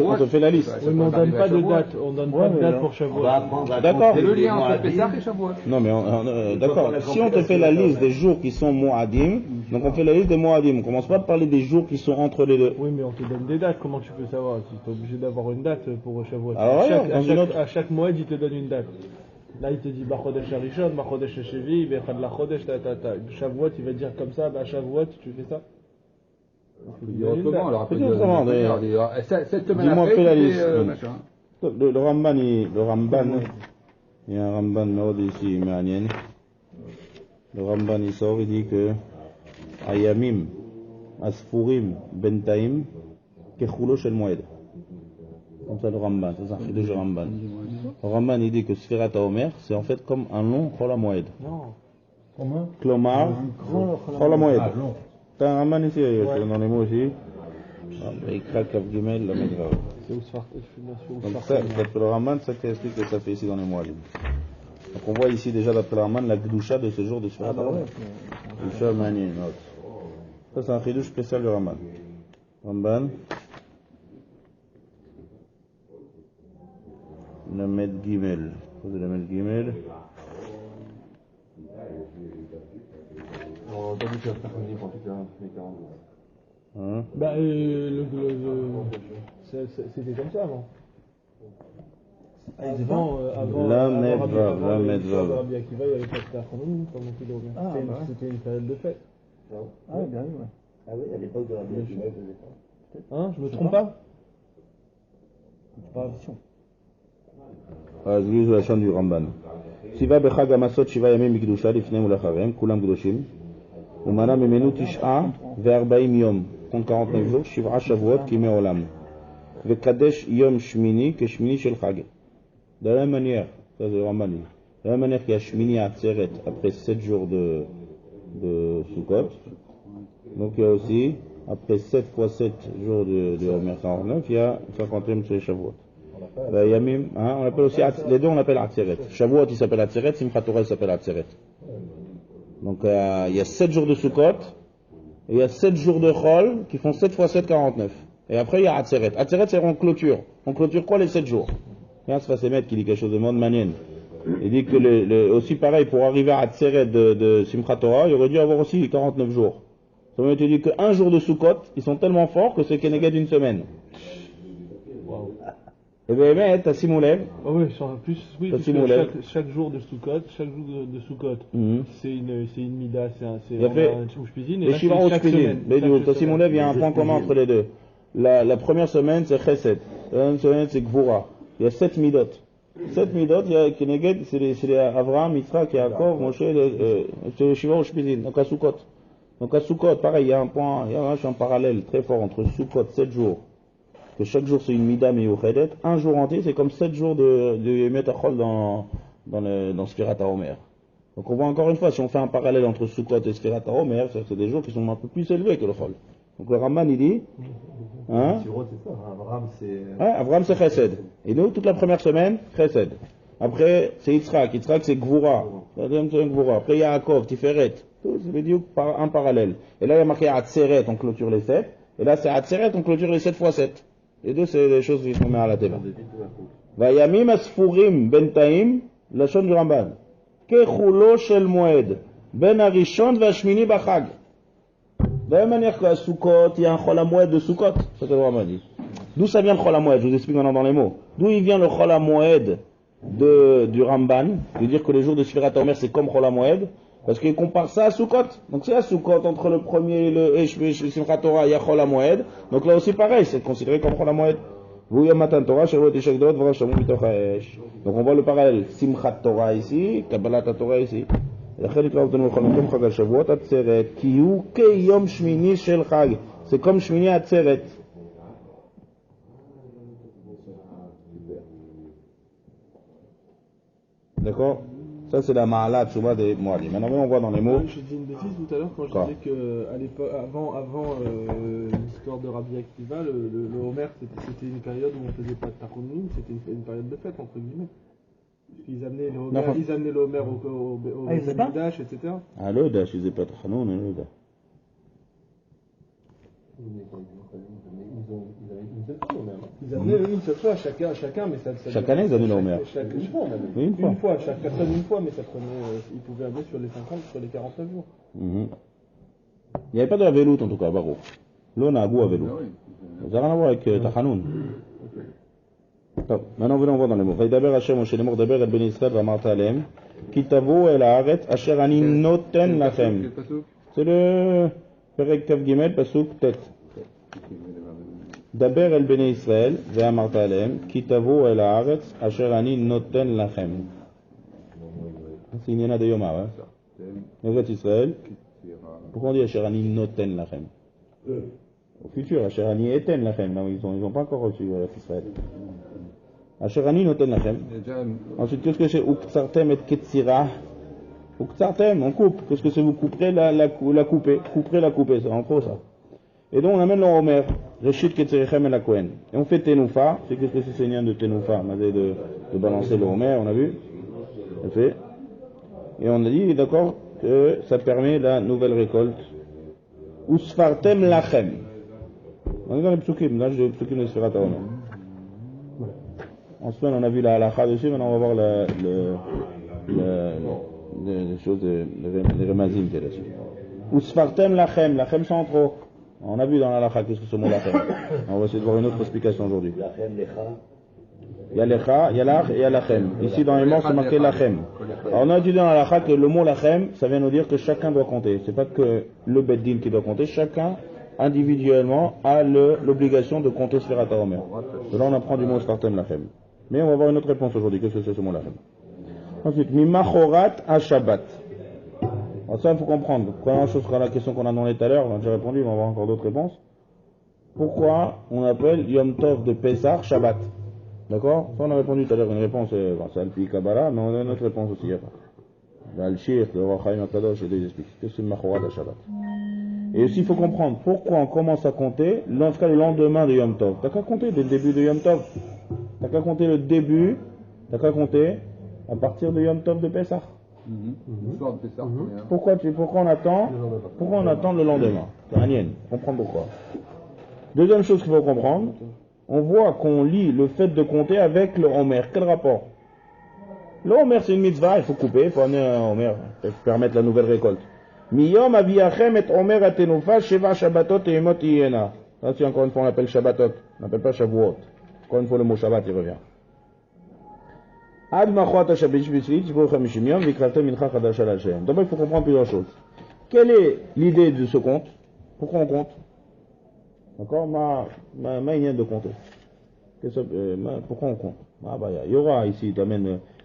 on te fait la liste. Oui, mais on donne pas de date. On donne pas de date pour Shavuot. D'accord. C'est le lien entre Pessah et Shavuot. Non, mais d'accord. Si on te fait la liste des jours qui sont Moadim, donc on fait la liste des Moadim. On commence pas à parler des jours qui sont entre les deux. Oui, mais on te donne des dates. Comment tu peux savoir? Tu es obligé d'avoir une date pour Shavuot. À chaque Moed, il te donne une date. Là, il te dit Bachodesh Harishon, Bachodesh Shevi, Bechad la Chodesh, Shavuot, il va dire comme ça, Shavuot, tu fais ça. Autrement, alors après, dis-moi, fais la liste. Le Ramban, il y a un Ramban Mehod ici, Méanienne. Le Ramban il sort, il dit que Ayamim, Asfurim, Bentaim, Kechulo Shel Moed. Comme ça le Ramban, c'est ça, c'est le Ramban. Le Ramban il dit que Sfirat HaOmer, c'est en fait comme un long Chol HaMoed. Non. Comment? Klomar, Chol HaMoed. T'as un Ramban ici, dans les mots aussi. Il craque Kaf Gimel, la Medrav. Donc ça, d'après le Ramban, ça explique que ça fait ici dans les mois. Donc on voit ici déjà d'après le Ramban la Gdusha de ce jour de Sfirat HaOmer. Gdusha Mani, note. Ça c'est un chidouche spécial du Ramban. Ramban. Le Med Gimel. Posez le Med Gimel. Hein? C'était comme ça avant. Avant la Medvav. Rabbi Akiva, il y avait pas de Tachanoum, c'était une période de fête. Ah oui, bien oui, ouais. Ah oui, à l'époque de Rabbi Akiva, hein, je me trompe pas? C'est pas la vision. אז זה לשון du רמב"ן. ציווה בחג המסות 7 ימים מקדושה לפניהם ולאחריהם, כולם קדושים. ומנה ממנו 49 יום, 49 jours, 7 שבועות כימי עולם. וקדש יום שמיני כשמיני של חג. De la même manière, ça c'est le Rambam. De la même manière qu'il y a Shmini Atzeret après 7 jours de Sukkot, donc il y a aussi, après 7 fois 7 jours de Homer 49, il y a 50e de Shavuot. Yamim, hein, on appelle aussi, les deux on appelle Atzeret. Shavuot il s'appelle Atzeret, Simchat Torah il s'appelle Atzeret. Donc il y a 7 jours de Sukkot, et il y a 7 jours de Chol qui font 7 fois 7, 49. Et après il y a Atzeret. Atzeret c'est en clôture. On clôture quoi les 7 jours? Regarde ce Fassemet qui dit quelque chose de monde manienne. Il dit que aussi pareil, pour arriver à Atzeret de Simchat Torah, il aurait dû avoir aussi 49 jours. Ça veut dire qu'un jour de Sukkot, ils sont tellement forts que c'est Keneged d'une semaine. Wow. Et bien, t'as Simoulev. Ah oui, en plus, oui, parce que chaque jour de Sukkot, c'est une mida, c'est un Ushpizin, et chaque semaine. Mais t'as Simoulev, il y a un point commun entre les deux. La première semaine, c'est Chesed. La deuxième semaine, c'est Gvura. Il y a 7 midot. 7 midot, il y a Keneged, c'est les Avraham, Yitzhak, Yaakov, Moshe, c'est Shiva Ushpizin, donc à Sukkot. Donc à Sukkot, pareil, il y a un point, il y a un parallèle très fort entre Sukkot, 7 jours, que chaque jour c'est une Mida Meyuchedet, un jour entier c'est comme 7 jours de Yemet Achol dans Sfirat HaOmer. Donc on voit encore une fois, si on fait un parallèle entre Sukkot et Sfirat HaOmer, c'est des jours qui sont un peu plus élevés que le Chol. Donc le Ramban il dit, hein, Abraham c'est Chesed. Et nous, toute la première semaine, Chesed. Après, c'est Yitzhak c'est Gvura. Après Yaakov, Tiferet. C'est dit un parallèle. Et là il y a marqué Atzeret, on clôture les 7. Et là c'est Atzeret, on clôture les 7 fois 7. Les deux c'est des choses qui sont mises à la tête. Vayamim asfurim bentaim, la chaîne du Ramban. Kechulo shel moed, ben arishon vashmini bachag. De la même manière qu'à Sukkot, il y a un Chol HaMoed de Sukkot. C'est ce que le Ramban dit. D'où ça vient le Chol HaMoed? Je vous explique maintenant dans les mots. D'où il vient le Chol HaMoed du Ramban? Il veut dire que les jours de Sfirat HaOmer c'est comme Chol HaMoed. Parce qu'il compare ça à Sukkot. Donc c'est à Sukkot, entre le premier et le Simchat Torah, il y a Chol HaMoed. Donc là aussi pareil, c'est considéré comme Chol HaMoed. Donc on voit le parallèle. Simchat Torah ici, Kabbalat Torah ici. C'est comme Shmini Atzeret. D'accord? Ça c'est la Ma'ala Tshuvah des Moadim. Maintenant on voit dans les mots. Je dis une bêtise tout à l'heure quand je disais qu'à l'époque, avant l'histoire de Rabbi Akiva, le Homer c'était une période où on ne faisait pas de Tachonim, c'était une période de fête entre guillemets. Ils amenaient le Homer au Dash, etc. Ah le Dash, ils faisaient pas de Tachonim, le Dash. Ils amenaient une seule fois, chacun, mais ça chaque année ils amenaient le Homer. Une fois, chaque personne une fois, mais ça prenait, ils pouvaient amener sur les 50, sur les 49 jours. Il n'y avait pas de la veloute en tout cas, Baruch. Là on a un goût à veloute. Ça n'a rien à voir avec Tachanoun. Maintenant venons voir dans les mots. Vaidaber Hashem Moshe Lemor Daber El Ben Israël Vamarta Alem Ki tavo El Haaretz Asher Ani Noten Lachem. C'est le Perek Tav Gimel Pasuk Tet. Daber El Ben Israël Vamarta Alem Ki tavo El Haaretz Asher Ani Noten Lachem. C'est une yana de Yoma, hein. Eretz Israël. Pourquoi on dit Asher Ani Noten Lachem? Au futur, Asher Ani Eten Lachem. Non, ils n'ont pas encore reçu Eretz Israël. Asherani noten lachem. Ensuite, qu'est-ce que c'est? Uktsartem et ketzira. Uktsartem, on coupe. Qu'est-ce que c'est? Vous couperez la couper. Couperez la couper, c'est en trop ça. Et donc on amène le Homer. Reshit ketzirichem et la Kohen. Et on fait Tenoufa. C'est qu'est-ce que c'est seigneur de Tenoufa? On a dit de balancer le Homer, on a vu. On fait. Et on a dit, d'accord, que ça permet la nouvelle récolte. Usfartem lachem. On est dans les psukim. Là, j'ai les psukim de Sfirat HaOmer. En semaine, on a vu la halakha dessus, maintenant on va voir les choses, les remazim qu'il y a dessus. Usfartem lachem, lachem c'est en trop. On a vu dans la halakha qu'est-ce que c'est ce mot lachem. On va essayer de voir une autre explication aujourd'hui. Il y a lecha, il y a lach et il y a lachem. Ici dans les morts c'est marqué lachem. Alors on a dit dans la halakha que le mot lachem, ça vient nous dire que chacun doit compter. C'est pas que le beddin qui doit compter, chacun individuellement a l'obligation de compter Sfirat HaOmer. De là on apprend du mot Usfartem lachem. Mais on va voir une autre réponse aujourd'hui. Qu'est-ce que c'est ce mot-là? Ensuite, Mimachorat à Shabbat. Alors ça, il faut comprendre. Première chose, la question qu'on a demandé tout à l'heure, on a déjà répondu, on va avoir encore d'autres réponses. Pourquoi on appelle Yom Tov de Pessah Shabbat? D'accord? Ça, on a répondu tout à l'heure une réponse, c'est Al-Pi Kabbalah, mais on a une autre réponse aussi. Al-Shir, le Roi Chaim Akadosh, et des expliques. Qu'est-ce que c'est Mimachorat à Shabbat? Et aussi, il faut comprendre pourquoi on commence à compter, en tout cas le lendemain de Yom Tov. T'as qu'à compter dès le début de Yom Tov. T'as qu'à compter le début, t'as qu'à compter à partir de Yom Tov de Pessah. Pourquoi on attend le lendemain? C'est un yen. Comprends pourquoi. Deuxième chose qu'il faut comprendre, on voit qu'on lit le fait de compter avec le Homer. Quel rapport? Le Homer c'est une mitzvah, il faut couper, il faut amener un Homer pour permettre la nouvelle récolte. Miyom aviyachem et Homer atenufa sheva shabbatot et emot yena. Ça c'est encore une fois on l'appelle Shabbatot, on n'appelle pas Shavuot. Encore une fois, le mot Shabbat, il revient. D'abord, il faut comprendre plusieurs choses. Quelle est l'idée de ce compte? Pourquoi on compte? D'accord? Ma idée de compter. Pourquoi on compte? Il y aura ici, il y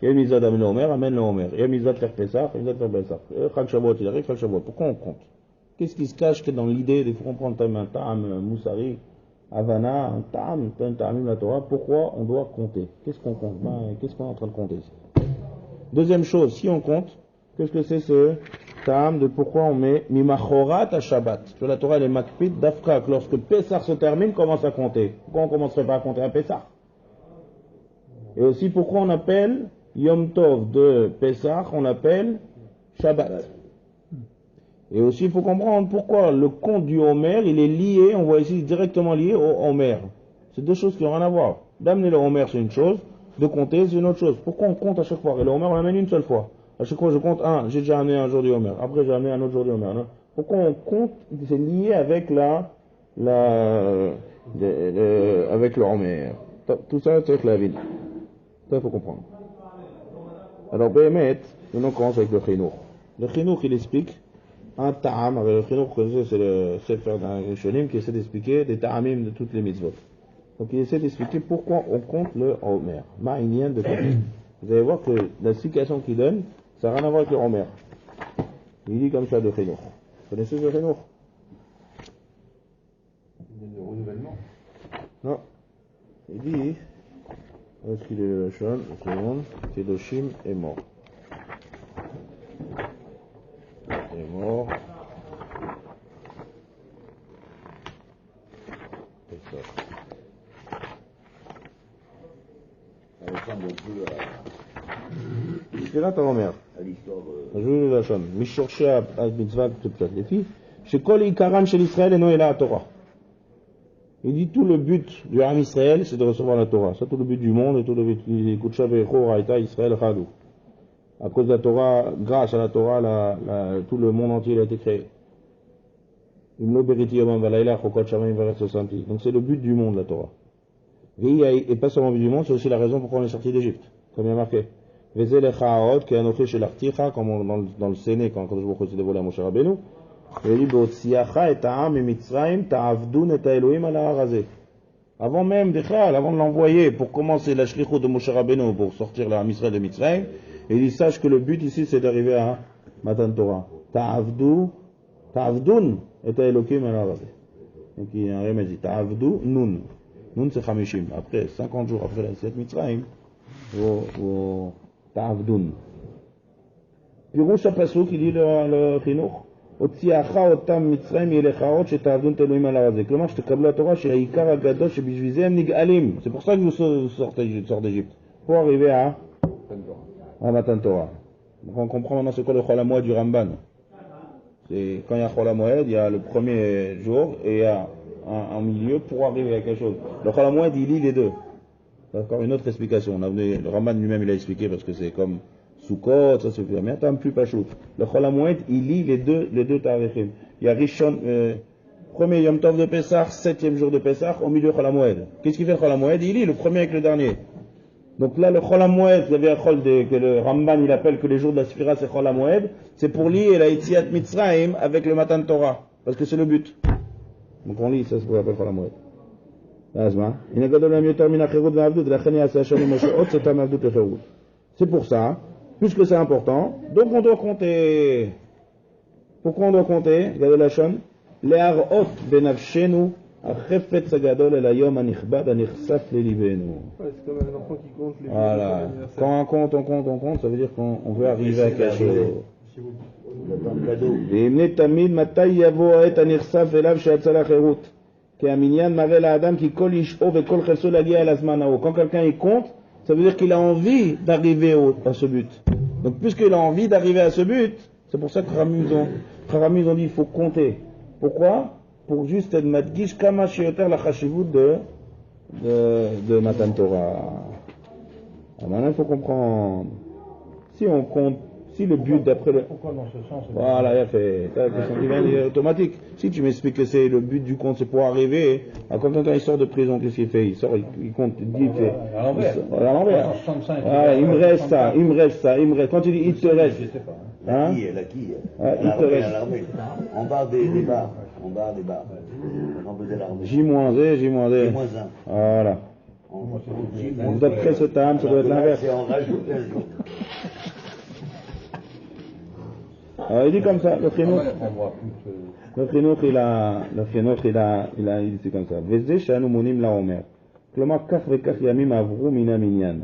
a une misade d'amener le Homer, amène le Homer. Il y a une misade de faire Pessah, une misade de faire Pessah. Chag Shavuot, il arrive, Chag Shavuot. Pourquoi on compte? Qu'est-ce qui se cache dans l'idée, il faut comprendre un ta'am moussari, Havana, un ta'am la Torah, pourquoi on doit compter? Qu'est-ce qu'on compte? Qu'est-ce qu'on est en train de compter ici? Deuxième chose, si on compte, qu'est-ce que c'est ce ta'am de pourquoi on met mimachorat à Shabbat? Sur la Torah, elle est makpid d'Afkak. Lorsque Pessah se termine, commence à compter. Pourquoi on ne commencerait pas à compter à Pessah? Et aussi, pourquoi on appelle Yom Tov de Pessah, on appelle Shabbat? Et aussi, il faut comprendre pourquoi le compte du Homer, il est lié, on voit ici, directement lié au Homer. C'est deux choses qui n'ont rien à voir. D'amener le Homer, c'est une chose, de compter, c'est une autre chose. Pourquoi on compte à chaque fois? Et le Homer, on l'amène une seule fois. À chaque fois, je compte un, j'ai déjà amené un jour du Homer. Après, j'ai amené un autre jour du Homer. Non? Pourquoi on compte? C'est lié avec avec le Homer. Tout ça, c'est avec la ville. Ça, il faut comprendre. Alors, Béhémet, on commence avec le Chinour. Le Chinour, il explique un ta'am. Avec le Chinour, c'est le Sefer d'un Rishonim qui essaie d'expliquer des ta'amim de toutes les mitzvot. Donc, il essaie d'expliquer pourquoi on compte le Homer. Ma'inien de compter. Vous allez voir que la explication qu'il donne, ça n'a rien à voir avec le Homer. Il dit comme ça de Chinour. Vous connaissez le Chinour? Le renouvellement. Non. Il dit, où est-ce qu'il est le Lachon? Une seconde. Kedoshim est mort. Est mort. C'est ça. C'est là ta grand-mère. À l'histoire Je veux le Lachon. Mishorché à mitzvah, peut-être les filles. Chez Kol Ikaran chez l'Israël et non, il a la Torah. Il dit tout le but du Ham Israël, c'est de recevoir la Torah. C'est tout le but du monde et tout le but. Écoute, Israël Chadou. À cause de la Torah, grâce à la Torah, tout le monde entier a été créé. Donc c'est le but du monde, la Torah. Et pas seulement le but du monde, c'est aussi la raison pourquoi on est sorti d'Égypte. Comme il y a marqué. Comme dans le Séné, quand je vous s'est dévoilé à Moshe Rabbeinu. Il dit, avant même avant de l'envoyer pour commencer la shlichut de Moshe Rabbeinu pour sortir la Israël de Mitzrayim, il dit, sache que le but ici c'est d'arriver à Matan Torah. Ta'avdun et Elohim ala razeh. Donc il y a un remède, ta'avdu nun. Nun c'est Chamishim. Après 50 jours après la Siat Mitzrayim, ta'avdun. Pirouche à Pasuk, il dit le Chinuch. Kלומר, שתקבלו התורה שהעיקר הגדול שבשביל זה הם נגאלים. C'est pour ça que vous sortez d'Égypte. Pour arriver à Matan Torah. Donc on comprend maintenant c'est quoi le Chol HaMoed du Ramban. C'est quand il y a Chol HaMoed, il y a le premier jour et il y a un milieu pour arriver à quelque chose. Le Chol HaMoed, il lit les deux. C'est encore une autre explication. Le Ramban lui-même il a expliqué parce que c'est comme Soukot, ça se fait. Mais attends, plus pas chaud. Le Chol HaMoed, il lit les deux tarichim. Il y a Rishon, premier Yom Tov de Pessah, 7e jour de Pessah, au milieu Chol HaMoed. Qu'est-ce qu'il fait le Chol HaMoed? Il lit le premier avec le dernier. Donc là, le Chol HaMoed, vous avez un Chol que le Ramban, il appelle que les jours de la Sphira, c'est Chol HaMoed. C'est pour lier la Yetziat Mitzrayim avec le Matan Torah. Parce que c'est le but. Donc on lit, ça c'est ce qu'on appelle Chol HaMoed. C'est pour ça. Puisque c'est important, donc on doit compter. Pourquoi on doit compter? Regardez la chaîne. Le'arot benavshenu achefetz hagadol el hayom hanichbad hanichsaf lelibenu. C'est comme un enfant qui compte les Voilà. Quand on compte, ça veut dire qu'on veut arriver à quelque chose. ואמנה תמיד מתי יבוא העת הנכסף אליו שיצא לחירות. כי המניין מראה לאדם כי כל אישו וכל חפצו להגיע אל הזמן ההוא. Quand quelqu'un il compte, ça veut dire qu'il a envie d'arriver à ce but. Donc puisqu'il a envie d'arriver à ce but, c'est pour ça que Rami ont dit il faut compter. Pourquoi? Pour juste être madgish kama sheyoter la chashivut de Matan Torah. Alors maintenant il faut comprendre. Si on compte, si le but d'après le... Pourquoi dans ce sens? Voilà, il a fait. La question divine est automatique. Si tu m'expliques que c'est le but du compte, c'est pour arriver. Quand quelqu'un il sort de prison, qu'est-ce qu'il fait? Il sort, il compte, il dit. À l'envers. À l'envers. Voilà, il me reste ça. Quand il dit il te reste. Je sais pas. Hein? La quille. Il te reste. En bas des barres. En bas des barres. On faisait l'armée. J-1, J-1. Voilà. Donc d'après ce terme, ça doit être l'inverse. C'est en rajoute un jour. Alors il dit comme ça, le Chinuch, il dit comme ça. Veze shanu monim la omer. Klomar kach vekach yamim avru mina minyan.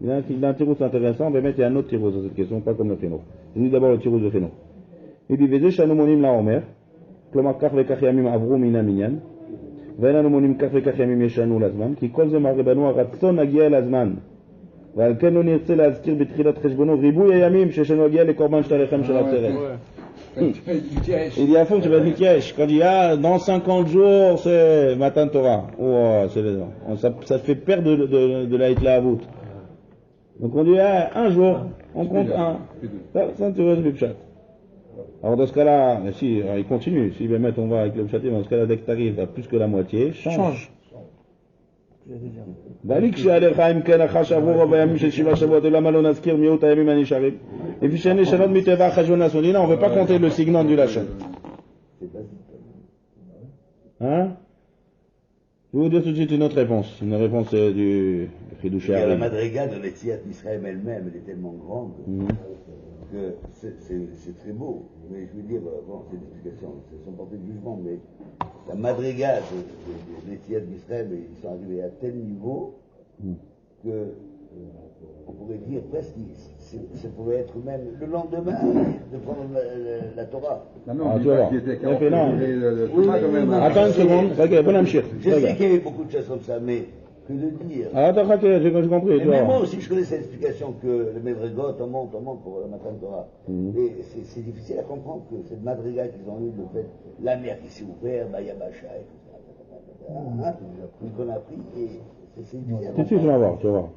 Il a un tirous intéressant, on va mettre un autre tirous dans cette question, pas comme le Chinuch. Il dit d'abord le tirous de Chinuch. Il dit Veze shanu monim la omer. Klomar kach vekach yamim avru mina minyan. ואין אנו מונים כך וכך ימים ישנו לזמן, כי כל זה מראה בנו הרצון להגיע לזמן. ועל כן לא נרצה להזכיר בתחילת חשבונו ריבוי הימים שישנו להגיע לקורבן של הלחם של עצרת. Il dit à fond, tu vas être Mikiesh. Quand il y a dans 50 jours, c'est Matan Torah. Ça te fait perdre de la Hitlaavout. Donc on dit, un jour, on compte un. Ça te reste le chat. Alors dans ce cas-là, si, il continue, s'il veut mettre, on va avec le châtier, dans ce cas-là, dès que tu arrives à plus que la moitié, change. Et puis on ne veut pas compter le signe du lachin. Hein? Je vais vous dire tout de suite une autre réponse. Une réponse du Chidouché. La madriga de l'Etziat Israël elle-même, elle est tellement grande que c'est très beau. Mais je veux dire, bon, c'est une explication, c'est sans porter de jugement, mais la madriga de l'Etziat d'Israël, ils sont arrivés à tel niveau que on pourrait dire presque ça pouvait être même le lendemain de prendre la Torah. Non, tu vas voir. Attends une seconde, je sais qu'il y avait beaucoup de choses comme ça, mais que de dire. Attends, j'ai compris. Mais moi aussi, je connais cette explication que le Medregot, on monte pour la Matan Torah. Et c'est difficile à comprendre que cette Madriga qu'ils ont eu, le fait, la mer qui s'est ouverte, Bayabasha et tout ça, tout ce qu'on a appris, et c'est difficile à comprendre. Tu vas voir.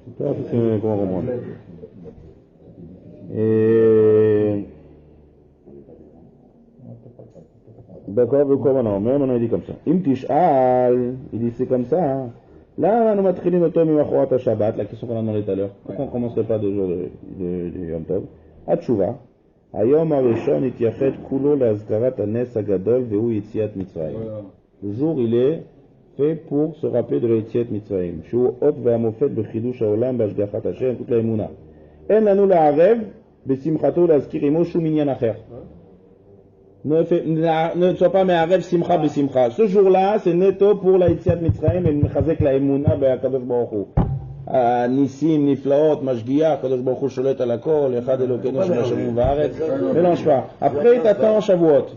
C'est comment comprendre. Et. D'accord, maintenant, on a dit comme ça. Im tish'al, il dit c'est comme ça, hein. Là, nous matrilim autom imachouat Shabbat, la question qu'on a demandé tout à l'heure. Pourquoi on ne commencerait pas de jour de Yom Tov? Atshuva. Hayom harishon ityachet kulo lazkarat hanes hagadol vehu yitziat Mitzrayim. Le jour, il est fait pour se rappeler de la Yitziat Mitzrayim. Shu ot ve'amofet bechidush haolam b'ashgachat Hashem, toute la emuna. En lanu la'arev besimchato lazkir imo shum inyan acher. Ne sois pas me'arev simcha besimcha. Ce jour-là, c'est netto pour la Yitziat Mitzrayim et mechazek la emuna be'akadosh baruch hu. Nissim, Niflaot, Mashgiach, Kadosh Baruch Hu sholet al hakol, Echad Elokeinu shemashemu va'aretz. Mélange pas. Après, t'attends Shavuot.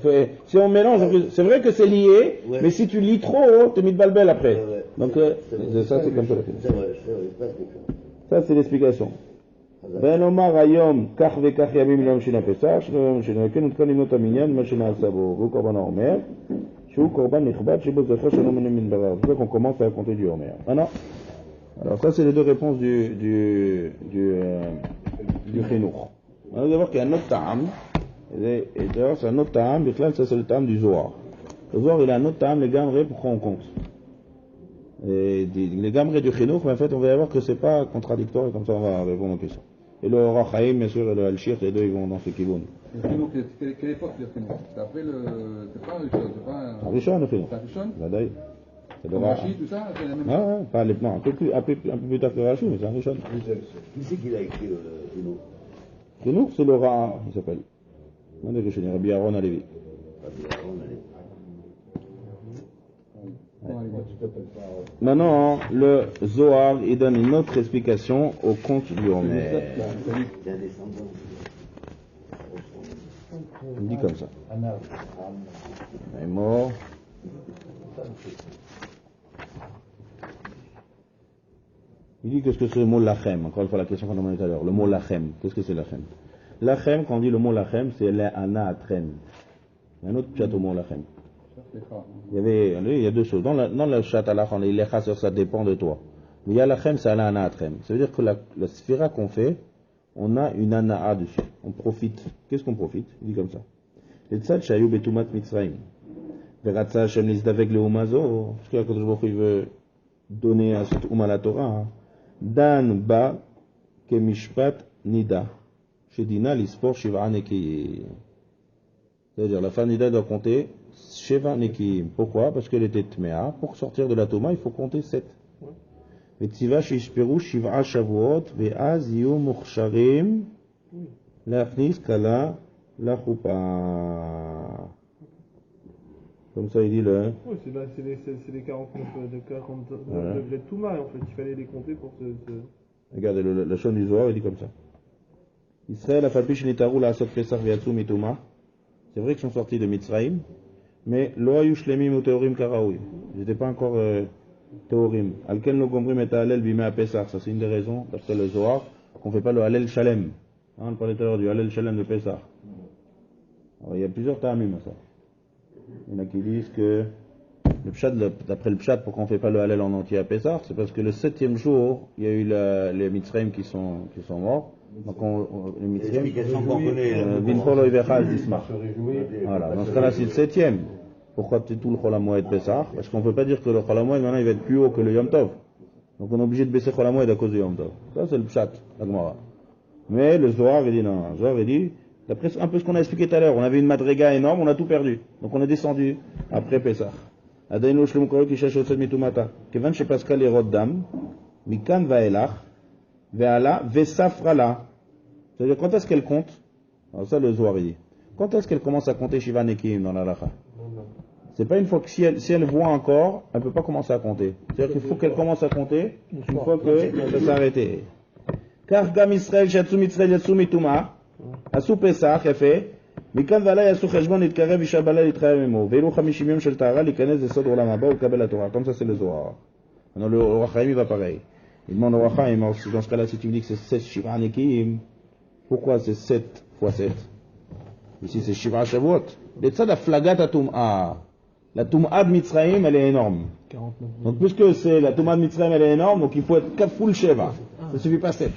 Si on mélange, c'est vrai que c'est lié, mais si tu lis trop, tu mitbalbel après. Donc, ça, c'est comme ça. Ça, c'est l'explication. Ben Omar Hayom, Kach vekach yamim l'yom shina Pesach, l'yom shina Ken utkan limnot aminyan, ma shina asabo. V'hu korban ha'omer, shu korban nichbad, shebo zecher shelo menem min barar. C'est pour ça qu'on commence à compter du homer. Maintenant, alors ça c'est les deux réponses du Chinuch. On va voir qu'il y a un autre ta'am, et d'ailleurs c'est un autre ta'am, ça c'est le ta'am du Zohar. Le Zohar il a un autre ta'am, les gamrés, pourquoi on compte? Et les gamrés du Chinuch, mais en fait on va voir que c'est pas contradictoire, et comme ça on va répondre aux questions. Et le Orach Chaim, bien sûr, et le Al-Shir, les deux ils vont dans ce kiboun. Le Chinuch, quelle époque le Chinuch? C'est après le... c'est pas un Rishon, c'est pas un... Un Rishon, le Chinuch. C'est un Rishon? Vadaï. C'est le Rashi, tout ça, c'est la même chose. Ah, pas les plans, un peu plus tard que Rashi, mais c'est un Rishon. Qui c'est qui l'a écrit le Chinuch? Chinuch, c'est le Ra, il s'appelle. On est Rishon, Rabbi Aaron Alevi. Maintenant, le Zohar, il donne une autre explication au conte du Homer. Il dit comme ça. Il est mort. Il dit qu'est-ce que c'est le mot lachem. Encore une fois la question qu'on a demandé tout à l'heure. Le mot lachem. Qu'est-ce que c'est lachem? Lachem, quand on dit le mot lachem, c'est l'ana atrem. Il y a un autre chat au mot lachem. Il y a deux choses. Dans le chat alach, on dit lecha sur ça dépend de toi. Mais il y a lachem, c'est l'ana atrem. Ça veut dire que la sphira qu'on fait, on a une anaa dessus. On profite. Qu'est-ce qu'on profite? Il dit comme ça. Les tzad shayu betumat mitzrayim. Veratza Hashem lizdavek leumazo. Parce que la Kadosh Baruch Hu veut donner à cette Ouma la Torah. Dan ba kemishpat nida. Shedina lispor shiva nekiyim. C'est-à-dire la femme nida doit compter shiva nekiyim. Pourquoi? Parce qu'elle était tmea. Pour sortir de la Toma, il faut compter 7. Vetziva shishperu shiva shavuot ve'az yu muchsharim leachnis kala la choupa. Comme ça, il dit le. Oui, c'est les 49 degrés de Touma, en fait. Il fallait les compter pour se. Regardez, la chaîne du Zohar, il dit comme ça. Israël a falpi shenitaru la asot pesach v'yatsu mituma. C'est vrai qu'ils sont sortis de Mitzrayim, mais lo ayu shlemim ou teorim karaoui. Ils n'étaient pas encore teorim. Alken lo gomrim et halel bimei à pesach. Ça, c'est une des raisons, d'après le Zohar, qu'on ne fait pas le halel shalem. On parlait tout à l'heure du halel shalem de pesach. Alors, il y a plusieurs ta'amim à ça. Il y en a qui disent que le pshat, d'après le pshat, pourquoi on ne fait pas le halel en entier à Pessah, c'est parce que le 7e jour, il y a eu les Mitzrayim qui sont morts. Donc les Mitzrayim, Vinpolo Ivecha Dismar. Voilà, dans ce cas-là, c'est le 7e. Pourquoi tout le Chol HaMoed Pessah? Parce qu'on ne peut pas dire que le Chol HaMoed, maintenant, il va être plus haut que le Yom Tov. Donc on est obligé de baisser Chol HaMoed à cause du Yom Tov. Ça, c'est le pshat, la Gemara. Mais le Zohar, il dit non. Le Zohar, il dit, d'après un peu ce qu'on a expliqué tout à l'heure, on avait une madriga énorme, on a tout perdu. Donc on est descendu après Pessah. עדיין לא שלום קורא כאישה שיוצאת מטומאתה. כיוון שפסקה לראות דם, מכאן ואילך, ועלה וספרה לה. C'est-à-dire, quand est-ce qu'elle compte? Alors ça, le Zohar dit. Quand est-ce qu'elle commence à compter Shiva Nekim dans la Lacha? C'est pas une fois que si elle voit encore, elle ne peut pas commencer à compter. C'est-à-dire qu'il faut qu'elle commence à compter une fois que ça s'est arrêté. Car Gam Israël, Shatsu Mitzrayel, Yatsu Mituma, Asu Pesach, il a fait. מכאן ועלה יעשו חשבון להתקרב אישה בלילה להתחייב עמו ואילו 50 יום של טהרה להיכנס לסוד עולם הבא ולקבל התורה. Comme ça c'est le Zohar. Maintenant le Orach Chaim il va pareil. Il demande au Orach Chaim, dans ce cas-là si tu me dis que c'est 7 Shiva Nekim, pourquoi c'est 7 fois 7? Ici c'est Shiva Shavuot. Letzad aflagat atum'a. La Tum'a de Mitzrayim elle est énorme. 49. Donc puisque c'est la Tum'a de Mitzrayim elle est énorme, donc il faut être 4 full Sheva. Ça suffit pas 7.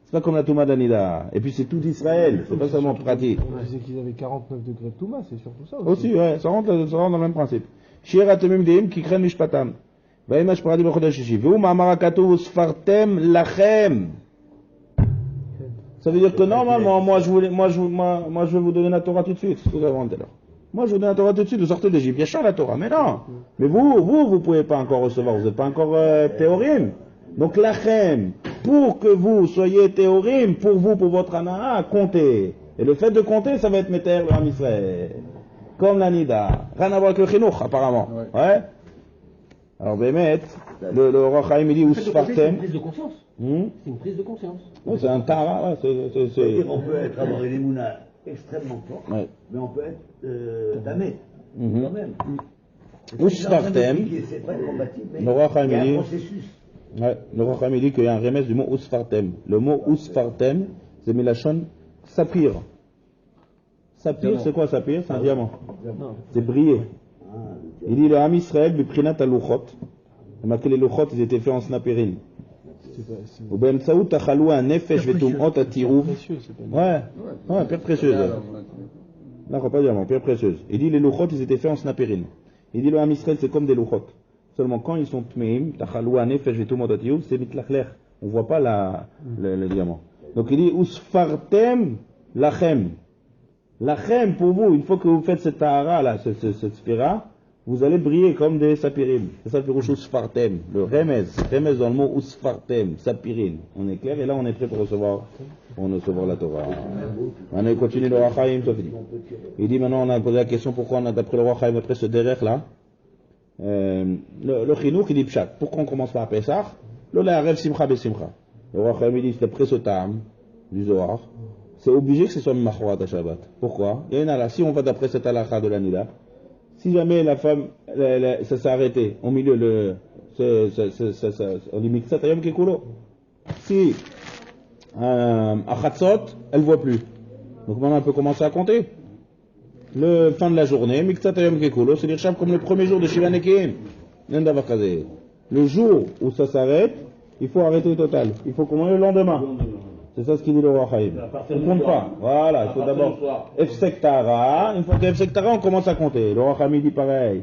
C'est pas comme la Touma d'Anida. Et puis c'est tout Israël, c'est pas seulement pratique. On disait qu'ils avaient 49 degrés de Touma, c'est surtout ça aussi. Aussi, ouais, ça rentre dans le même principe. Shir atemim deim ki kren mishpatam. Vaimash paradi b'chodesh shishi. V'u ma'amar hakatuv sfartem lachem. Ça veut dire que normalement, moi je vais vous donner la Torah tout de suite. C'est ce que vous avez inventé là. Moi je vous donne la Torah tout de suite, vous sortez d'Égypte. Yachar la Torah. Mais non. Mais vous pouvez pas encore recevoir, vous n'êtes pas encore théorim. Donc lachem, pour que vous soyez théorim, pour vous, pour votre anaha, comptez. Et le fait de compter, ça va être méter le Ham Israël. Comme la Nida. Rien à voir avec le Chinuch, apparemment. Ouais. Alors, Bémet, le Orach Chaim, il dit, Usfartem. C'est une prise de conscience. C'est une prise de conscience. Oui, c'est un tara, ouais, C'est-à-dire, on peut avoir une émouna extrêmement forte, mais on peut être damé, quand même. Usfartem. C'est très compatible, mais le Orach Chaim, il y a il un dit. processus. Ouais, le Orach Chaim, il dit qu'il y a un remède du mot Usfartem. Le mot Usfartem, c'est Milachon Sapir. Sapir, c'est quoi Sapir? C'est un diamant. C'est briller. Il dit le Ham Israël, Biprinat al-Luchot. Il marqué les Luchot, ils étaient faits en snapérine. Ou Bemtsaout Tachalou un Nefesh Vetumot Atirouv. Ouais, pierre précieuse. Non, pas diamant, pierre précieuse. Il dit les Luchot, ils étaient faits en snapérine. Il dit le Ham Israël, c'est comme des Luchot. Seulement quand ils sont tmeim, Tachalou un Nefesh Vetumot Atirouv, c'est mitlachlech. On voit pas le diamant. Donc il dit Usfartem Lachem. Lachem pour vous, une fois que vous faites cette tahara là, cette sphira, vous allez briller comme des sapirim. C'est ça le pirouche Usfartem. Le remez dans le mot Usfartem, sapirin. On est clair et là on est prêt pour recevoir la Torah. On continue le Orach Chaim, c'est fini. Il dit maintenant on a posé la question pourquoi on a d'après le Orach Chaim après ce derrière là. Le Chinuch il dit Pshat. Pourquoi on commence par Pesach? Le La'arev Simcha Besimcha. Le Orach Chaim il dit c'est après ce tam du Zohar. C'est obligé que ce soit Machorat à Shabbat. Pourquoi? Il y a une halakha. Si on va d'après cette halakha de la Nida, si jamais la femme, ça s'est arrêté, au milieu, on dit Miksat Ayom Kekulo. Si, à Chatzot, elle ne voit plus. Donc maintenant, elle peut commencer à compter. Le fin de la journée, Miksat Ayom Kekulo, c'est l'Irsham comme le premier jour de Shiva Nekim. Le jour où ça s'arrête, il faut arrêter total. Il faut commencer le lendemain. C'est ça ce qu'il dit le Orach Chaim. On ne compte pas. Voilà, il faut d'abord Efsek Tara. Une fois que Efsek Tara, on commence à compter. Le Orach Chaim dit pareil.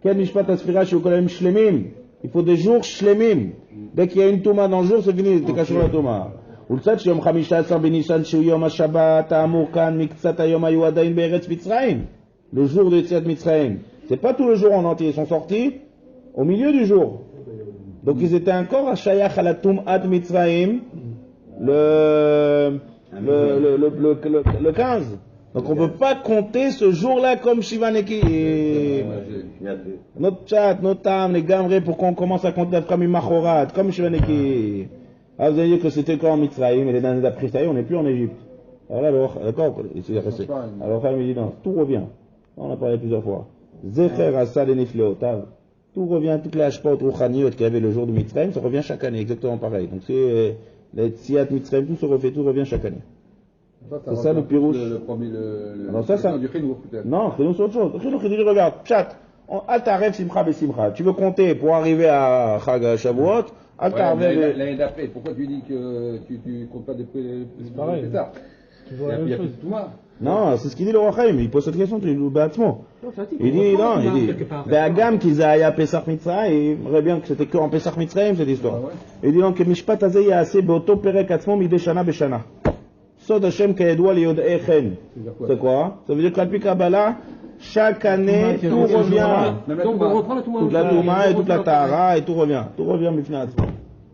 Quel mishpat asfira chez Okolem shlemim? Il faut des jours shlemim. Dès qu'il y a une touma dans le jour, c'est fini, t'es caché la touma. Ultzat sheyom chamisha asar benisan shu yom ha-shabbat ha'amur kan miktzat hayom hayu adayin be'eretz Mitzrayim. Le jour de Yetziat Mitzrayim. C'est pas tout le jour en entier. Ils sont sortis au milieu du jour. Donc ils étaient encore à shayach à la tum'at Mitzrayim. Le 15. Donc on ne peut pas compter ce jour-là comme Shivaneki. Et notre chat, notre âme, les gamrés, pourquoi on commence à compter comme Machorat, comme Shivaneki. Ah, vous allez dire que c'était quand en Mitzrayim, et les derniers d'après ça, on n'est plus en Égypte. Alors là, d'accord, alors il dit non, tout revient. On a parlé plusieurs fois. Zecher Asad et Nifleotav. Tout revient, toutes les hashpot rouchaniot qu'il y avait le jour de Mitzrayim, ça revient chaque année, exactement pareil. Donc c'est les Tsiat Mitzrayim, tout se refait, tout revient chaque année. C'est ça le pirouche. Alors ça, du Chinour peut-être. Non, Chinour c'est autre chose. Chinour il dit regarde, chat, Altarev Simcha Besimcha. Tu veux compter pour arriver à Chag Shavuot, Altarev. L'année d'après, pourquoi tu dis que tu comptes pas depuis pareil. Pétard? Il y a plus de Touma. Non, c'est ce qu'il dit le Roi Chaim. Il pose cette question, tu le bâtiment. Il dit non, il dit Be'agam qu'ils aient à Pesach Mitzrayim, il aimerait bien que c'était que en Pesach Mitzrayim cette histoire. Il dit donc que Mishpat Azeh Ya'aseh Be'oto Perek Atzmo Midei Shana B'Shana. Sod Hashem Kayedua Liyod'ei Chen. C'est quoi? Ça veut dire qu'à Kabbalah, chaque année, tout revient. Donc on reprend toute la Touma et toute la Tahara et tout revient. Tout revient Mifnei Atzmo.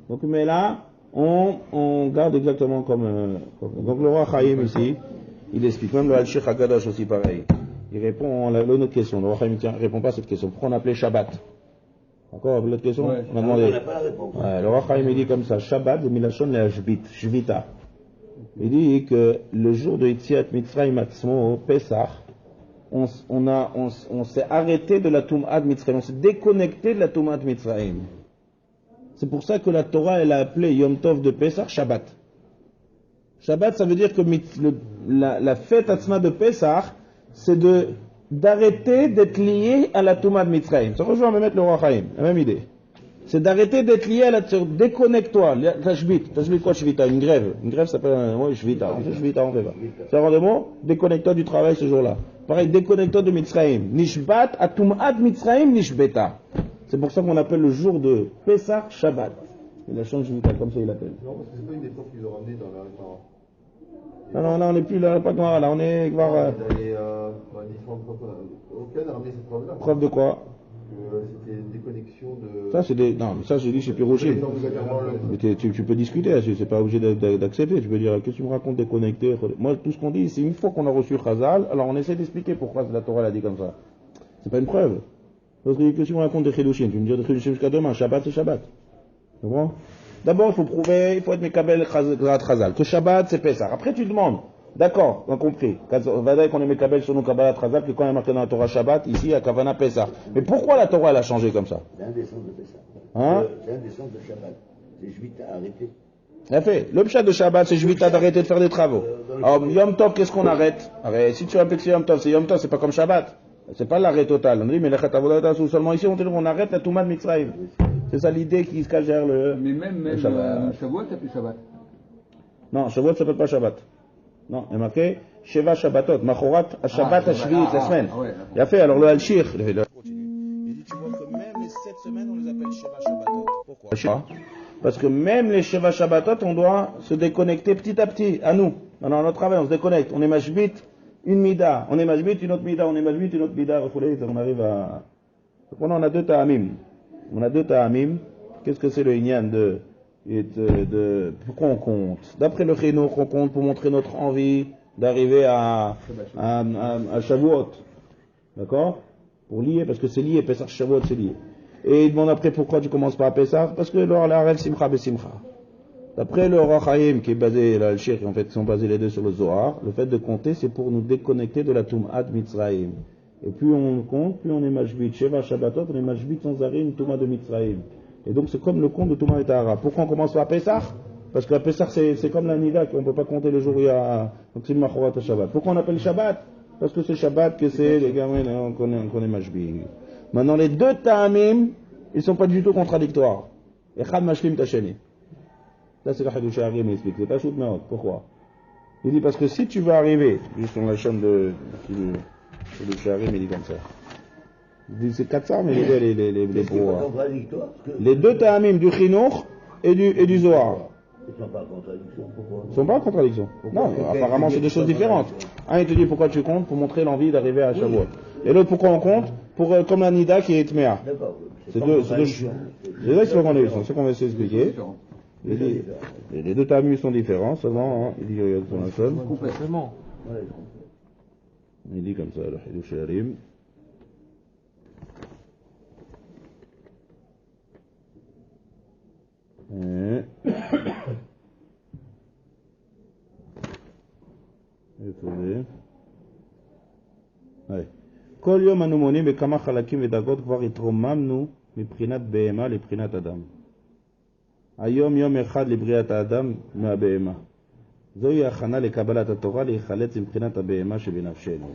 Donc, mais là, on garde exactement comme. Donc le Roi Chaim ici, il explique. Même le Al-Sheikh Haggadah aussi pareil. Il répond à l'autre question. Le Roi Chaim ne répond pas à cette question. Pourquoi on appelait Shabbat? D'accord, l'autre question? On a demandé. Le Roi Chaim il dit comme ça, Shabbat, c'est Milachon le Shvita. Il dit que le jour de Yetziat Mitzrayim Atzmo, Pesach, on s'est arrêté de la Tum'at Mitzrayim, on s'est déconnecté de la Tum'at Mitzrayim. C'est pour ça que la Torah elle a appelé Yom Tov de Pesach Shabbat. Shabbat ça veut dire que la fête Atzma de Pesach, c'est d'arrêter d'être lié à la Tum'at Mitzrayim. Ça rejoint même le Roi Chaim, la même idée. C'est d'arrêter d'être lié à la déconnecte-toi. Tashbit quoi Shvita? Une grève. Une grève s'appelle Shvita. Shvita on fait pas. C'est un mot, déconnecte-toi du travail ce jour-là. Pareil, déconnecte-toi de Mitzrayim. Nishbat atum'at Mitzrayim nishbeta. C'est pour ça qu'on appelle le jour de Pesach Shabbat. Il a changé Shvita, comme ça il l'appelle. Non, parce que c'est pas une époque qu'ils ont ramené dans la réforme. Non, on n'est plus là, pas Gemara, là, on est Gemara. Aucun a ramené cette preuve-là. Preuve de quoi? C'était une déconnexion de. Ça, c'est des. Non, mais ça, j'ai dit, c'est plus Rocher. Mais tu peux discuter, c'est pas obligé d'accepter. Tu peux dire, qu'est-ce que tu me racontes déconnecté? Moi, tout ce qu'on dit, c'est une fois qu'on a reçu Chazal, alors on essaie d'expliquer pourquoi la Torah l'a dit comme ça. C'est pas une preuve. Parce que qu'est-ce que tu me racontes des Chidushim? Tu me dis des Chidushim jusqu'à demain. Shabbat, c'est Shabbat. Tu comprends? D'abord, il faut prouver, il faut être Mekabel Chazal. Que Shabbat, c'est Pesach. Après, tu demandes. D'accord, on a compris. On va dire qu'on est Mekabel sur nos Kabbalah Chazal, que quand il est marqué dans la Torah Shabbat, ici, à Kavana Pesach. Mais pourquoi la Torah, elle a changé comme ça? C'est un des sens de Pesach. Hein? C'est un des sens de Shabbat. C'est Shvita, arrêtez. Bien fait. Le pshat de Shabbat, c'est Shvita d'arrêter de faire des travaux. Alors, Yom Tov, qu'est-ce qu'on arrête? Si tu appelles Yom Tov, c'est pas comme Shabbat. C'est pas l'arrêt total. On dit, mais seulement ici, on arrête la Touma de Mitzrayim. C'est ça l'idée qui se cache derrière le. Mais même Shavuot s'appelle Shabbat. Non, Shavuot s'appelle pas Shabbat. Non, il est marqué Sheva Shabbatot, Machorat, Shabbat, Ashviit, la semaine. Il a fait, alors le Al-Shir. Il dit, tu vois que même les 7 semaines, on les appelle Sheva Shabbatot. Pourquoi? Parce que même les Sheva Shabbatot, on doit se déconnecter petit à petit, à nous. Dans notre travail, on se déconnecte. On est Mashbit, une Mida. On est Mashbit, une autre Mida. On est Mashbit, une autre Mida. On arrive à. Donc on a deux Ta'amim. On a deux Ta'amim. Qu'est-ce que c'est le Inyan pourquoi on compte? D'après le Chinour, on compte pour montrer notre envie d'arriver à Shavuot. D'accord? Pour lier, parce que c'est lié, Pesach Shavuot c'est lié. Et il demande après pourquoi tu commences pas à Pesach? Parce que l'Arel Simcha Besimcha. D'après le Roi Chaim, qui est basé, là, le Sheikh, en fait, qui sont basés les deux sur le Zohar, le fait de compter, c'est pour nous déconnecter de la Tum'at Mitzrayim. Et plus on compte, plus on est Mashbit. Sheva Shabbatot, on est Mashbit sans arrêt une Tum'at de Mitzrayim. Et donc c'est comme le compte de Touma et Tahara. Pourquoi on commence par Pesach? Parce que la Pesach c'est comme la Nida, qu'on ne peut pas compter le jour où il y a. Donc c'est le Machorat Shabbat. Pourquoi on appelle Shabbat? Parce que c'est Shabbat que c'est les gars, on connaît Mashbi. Maintenant les deux Ta'amim, ils ne sont pas du tout contradictoires. Echad Mashlim Tacheni. Là c'est la Hadou Shaharim, il explique. C'est pas shoot meot. Pourquoi? Il dit parce que si tu veux arriver, juste sur la chaîne de Shaharim, il dit comme ça. C'est 400, mais les pour. Les deux Ta'amim du Chinour et du Zohar. Ils ne sont pas en contradiction. Pourquoi? Ils ne sont pas en contradiction. Non, apparemment c'est deux choses différentes. Un il te dit pourquoi tu comptes pour montrer l'envie d'arriver à Shavuot. Et l'autre pourquoi on compte pour comme la Nida qui est Tmea. D'accord. C'est deux choses. C'est là c'est pas contradiction. C'est ce qu'on va essayer d'expliquer. Les deux Ta'amim sont différents seulement. Il dit il y a son seul. Complètement. Il dit comme ça, le Hidush Harim. כל יום אנו מונים בכמה חלקים ודרגות כבר התרוממנו מבחינת בהמה לבחינת אדם. היום יום אחד לבריאת האדם מהבהמה. זוהי הכנה לקבלת התורה להיחלץ מבחינת הבהמה שבנפשנו.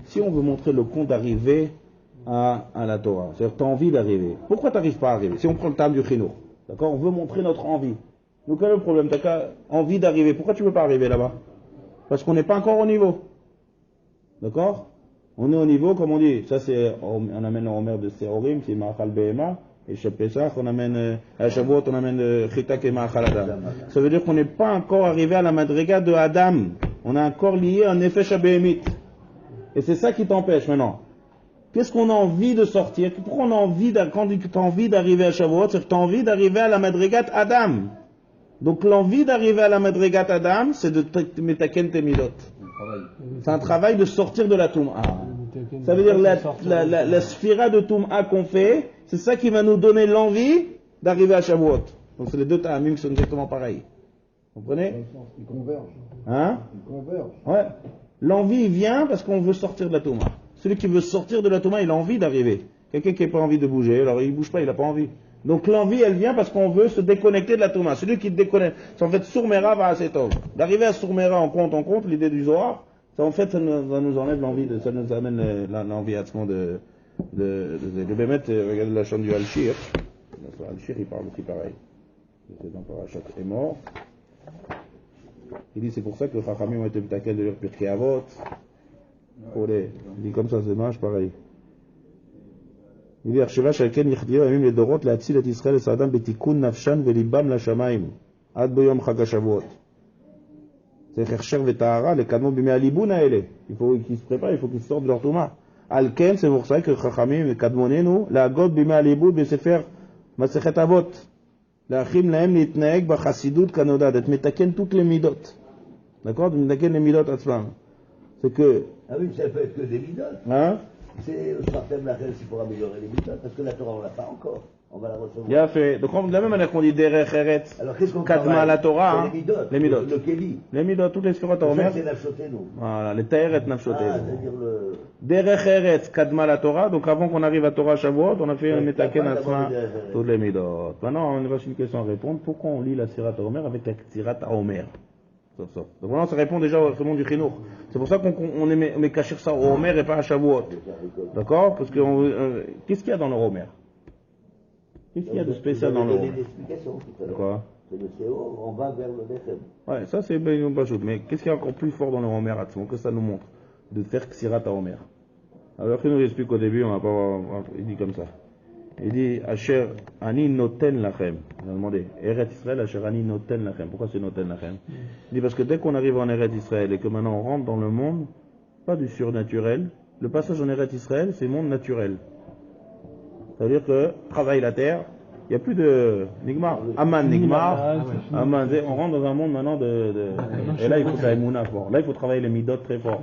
Si on veut montrer le compte d'arriver à la Torah, c'est-à-dire tu as envie d'arriver. Pourquoi tu n'arrives pas à arriver? Si on prend le terme du chinour, d'accord, on veut montrer notre envie. Donc quel est le problème? Tu as envie d'arriver. Pourquoi tu ne veux pas arriver là-bas? Parce qu'on n'est pas encore au niveau. D'accord? On est au niveau, comme on dit, ça c'est, on amène le Homer de Seorim, c'est Ma'achal Behema, et chez Pesach, on amène, à Shavuot, on amène Chitak et Ma'achal Adam. Ça veut dire qu'on n'est pas encore arrivé à la madriga de Adam. On a encore lié un effet Shabéhemite. Et c'est ça qui t'empêche maintenant. Qu'est-ce qu'on a envie de sortir? Pourquoi on a envie, quand tu as envie d'arriver à Shavuot, c'est que tu as envie d'arriver à la madriga Adam. Donc l'envie d'arriver à la madriga Adam, c'est de metaken tes midot. C'est un travail de sortir de la Toum'a. Ça veut dire la sphira de Toum'a qu'on fait, c'est ça qui va nous donner l'envie d'arriver à Shavuot. Donc c'est les deux ta'amim qui sont exactement pareils. Vous comprenez? Ils convergent. Hein? Ils convergent. Ouais. L'envie vient parce qu'on veut sortir de la Toum'a. Celui qui veut sortir de la Toum'a, il a envie d'arriver. Quelqu'un qui n'a pas envie de bouger, alors il ne bouge pas, il n'a pas envie. Donc l'envie, elle vient parce qu'on veut se déconnecter de la Touma. Celui qui déconnecte, c'est en fait Sourmera va assez tôt. D'arriver à Sourmera en compte, l'idée du Zohar, ça en fait, ça nous enlève l'envie, ça nous amène l'envie à ce moment de Bémet, regardez la chambre du Al-Shir. Al-Shir, il parle aussi pareil. C'est dans Parashat est mort. Il dit, c'est pour ça que le Chachamim ont été metakel de leur Pirkei Avot. Il dit comme ça, c'est dommage, pareil. Il dit, Arsheva Shalken Yichdiyo Yamim le Dorot להציל את ישראל לסעדם בתיקון נפשן וליבם לשמיים עד ביום חג השבועות. צריך הכשר וטהרה לקדמו בימי הליבון האלה. Il faut qu'ils se préparent, il faut qu'ils sortent de leur touma. על כן, c'est pour ça que חכמים וקדמוננו להגות בימי הליבון בספר מסכת אבות. להכין להם להתנהג בחסידות כנודע, d'être מתקן toutes les midot. D'accord? De מתקן les midot עצמם. C'est que... Ah oui, ça peut être que des midot. Hein? C'est le Spartem Lachel, c'est pour améliorer les midot, parce que la Torah, on ne l'a pas encore. On va la recevoir. Bien fait. Donc, de la même manière qu'on dit Derech Eretz, alors, qu'est-ce qu'on Kadma la Torah, les midot. Le Keli. Les midot, toutes les sphirotes à Omer. C'est Nafshotenu. Voilà, les Taeret Nafshotenu. Ah, c'est-à-dire le... Derech Eretz, Kadma la Torah. Donc, avant qu'on arrive à Torah Shavuot, on a fait un Metaken Asma, toutes les midot. Maintenant, on va sur une question à répondre. Pourquoi on lit la Sirat à Omer avec la Sirat à Omer? Donc voilà, ça répond déjà au monde du Chinour. C'est pour ça qu'on met cacher ça au Homer et pas à Shavuot. D'accord? Parce que qu'est-ce qu'il y a dans le Homer? Qu'est-ce qu'il y a de spécial dans le Homer? Quoi? C'est le CO, on va vers le Lechem. Ouais, ça c'est bien une chose. Mais qu'est-ce qu'il y a encore plus fort dans le Homer à que ça nous montre? De faire Ksirat à Homer. Alors qu'il nous explique au début, on va pas. Il dit comme ça. Il dit Asher Ani Noten Lachem. On a demandé Eretz Israël, Asher Ani Noten Lachem. Pourquoi c'est Noten Lachem? Il dit parce que dès qu'on arrive en Eretz Israël et que maintenant on rentre dans le monde, pas du surnaturel, le passage en Eretz Israël c'est monde naturel. Ça veut dire que travaille la terre, il n'y a plus de Nigmar. Aman Nigmar. Aman, on rentre dans un monde maintenant et là il faut faire Emouna fort. Là il faut travailler les midot très fort.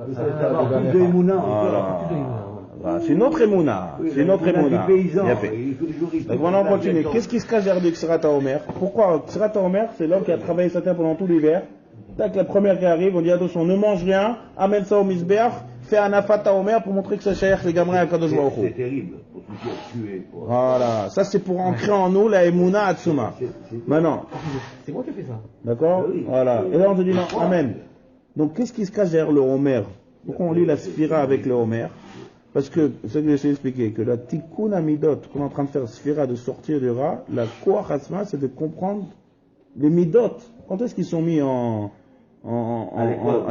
Plus de Emouna encore. C'est notre émouna. C'est notre émouna. Bien fait. Donc maintenant on continue. Qu'est-ce qui se cache derrière du Ksirat Omer? Pourquoi Ksirat Omer, c'est l'homme qui a travaillé sa terre pendant tout l'hiver. Tac, la première qui arrive, on dit attention, ne mange rien, amène ça au Misbeach, fais un Afat Omer pour montrer que c'est cher les gamins à Kadosh Baruch Hu. C'est terrible. Pour tout qui a tué. Voilà. Ça c'est pour ancrer en nous la émouna Atsuma. Maintenant. C'est moi qui ai fait ça. D'accord? Voilà. Et là on te dit non, amen. Donc qu'est-ce qui se cache derrière le Homer? Pourquoi on lit la Sphira avec le Homer? Parce que, c'est ce que j'essaie d'expliquer, que la tikkun amidot, qu'on est en train de faire sphira, de sortir du Ra, la koach asma, c'est de comprendre les midot. Quand est-ce qu'ils sont mis à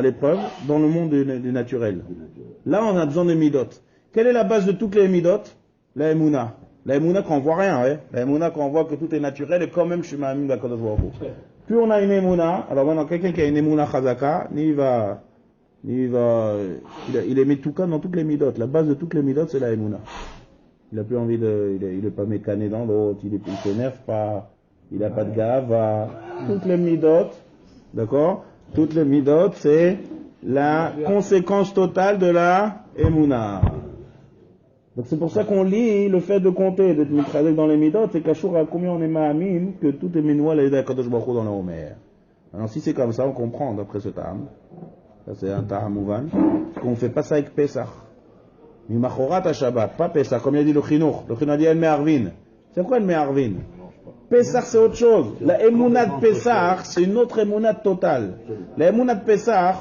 l'épreuve dans le monde du naturel? Là, on a besoin de midot. Quelle est la base de toutes les midot? La emuna. La emuna quand on voit rien, ouais. La emuna quand on voit que tout est naturel et quand même je suis ma'amim d'Akadosh Baruch Hu. Plus on a une emuna, alors maintenant quelqu'un qui a une emuna chazaka, il est mis tout cas dans toutes les midot. La base de toutes les midot, c'est la emuna. Il n'a plus envie il est pas mécané dans l'autre, il s'énerve pas, il n'a pas de gava. Toutes les midot, d'accord? Toutes les midot, c'est la conséquence totale de la Emouna. Donc c'est pour ça qu'on lit le fait de compter, d'être mitradek dans les midot, c'est qu'Achour à combien on est ma'amim, que tout est menoua l'aide à Kadosh Baruch Hu dans la Homer. Alors si c'est comme ça, on comprend d'après ce tam. Ça c'est un tam mouvan, qu'on ne fait pas ça avec Pesach. Mimachorat à Shabbat, pas Pesach, comme il a dit le Chinour. Le Chinour a dit El Me'arvin. C'est quoi El Me'arvin? Pesach c'est autre chose. La Emouna de Pesach, c'est une autre Emouna totale. La Emouna de Pesach,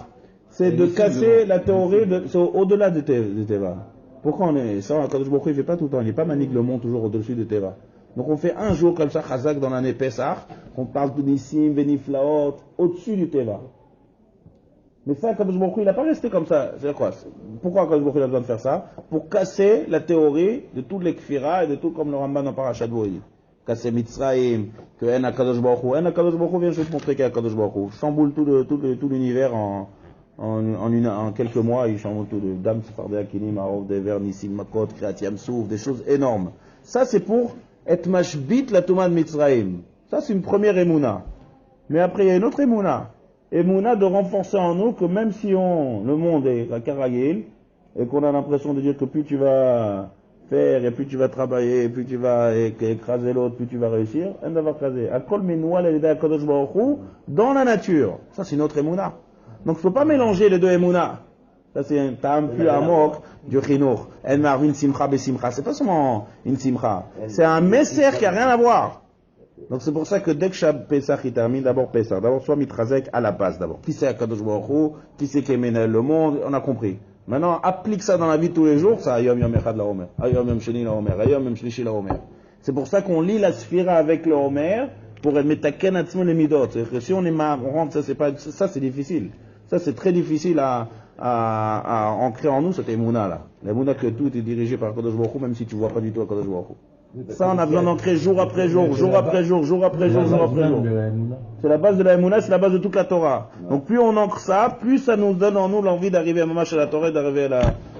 c'est de casser la théorie, c'est au-delà de Teva. Pourquoi on est ça? Kadosh Baruch Hu il fait pas tout le temps, il n'est pas manique le monde toujours au-dessus de Teva. Donc on fait un jour comme ça, Chazak dans l'année Pesach, on parle de Nissim, Beniflaot, au-dessus du Teva. Mais ça, Kadosh Baruch Hu il n'a pas resté comme ça. C'est quoi? Pourquoi Kadosh Baruch Hu a besoin de faire ça? Pour casser la théorie de toutes les Kfira et de tout comme le Ramban en Parashat Bo dit. Casser Mitzrayim, que En HaKadosh Baruch Hu. En HaKadosh Baruch Hu vient juste montrer qu'il y a Kadosh Baruch Hu. Chamboule tout l'univers en quelques mois, il chamboule tout de Dam Sefardé Akinim, Arov, Dever, Nissim, Makot, Kriat Yamsouf, des choses énormes. Ça c'est pour être mashbit la Touma de Mitzrayim. Ça c'est une première Emouna. Mais après il y a une autre Emouna. Emouna de renforcer en nous que même si le monde est la Karagil, et qu'on a l'impression de dire que plus tu vas faire, et plus tu vas travailler, et plus tu vas écraser l'autre, plus tu vas réussir, on va écraser. Akol Menoua l'Elida Kadosh Baruch Hu dans la nature. Ça c'est une autre Emouna. Donc il ne faut pas mélanger les deux Emouna. Ça c'est un tam plus amok du Chinour. En Marvin Simcha Besimcha. C'est pas seulement une Simcha. C'est un Messer qui n'a rien à voir. Donc c'est pour ça que dès que Shab Pesach il termine, d'abord Pesach. D'abord soit Mitrazek à la base d'abord. Qui c'est Akadosh Baruch Hu? Qui c'est qui mène le monde? On a compris. Maintenant applique ça dans la vie de tous les jours. Ça Ayom Yom Echad la Homer. Ayom Yom Sheni la Homer. Ayom Yom Shlishi la Homer. C'est pour ça qu'on lit la Sphira avec le Homer pour être metaken atzmo les midot. C'est-à-dire que si on rentre, ça c'est difficile. Ça c'est très difficile à ancrer en nous cette Emouna là. L'Emouna que tout est dirigé par Kadosh Baruch Hu, même si tu ne vois pas du tout Kadosh Baruch Hu. Ça, on a besoin d'ancrer jour après jour, jour après jour, jour après jour, jour après jour. C'est la base de la Emouna, c'est la base de toute la Torah. Donc plus on ancre ça, plus ça nous donne en nous l'envie d'arriver à Mamash à la Torah et d'arriver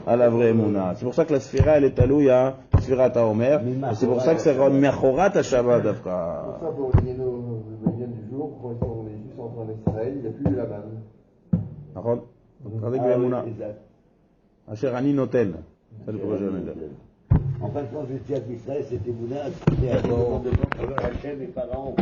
à la vraie Emouna. C'est pour ça que la Sphira, elle est alouya, Sphira Taomer. C'est pour ça que c'est Mechorat à Shabbat d'Afra. Pour ça, pour gagner nos moyennes du jour, quand on est juste en train d'Israël, il n'y a plus de la manne. Avec l'Emouna. Asher Ani Noten. C'est le projet de En fin de compte, le théâtre d'Israël, c'était Mouna, c'était un demandement par Hachem et Pharaon.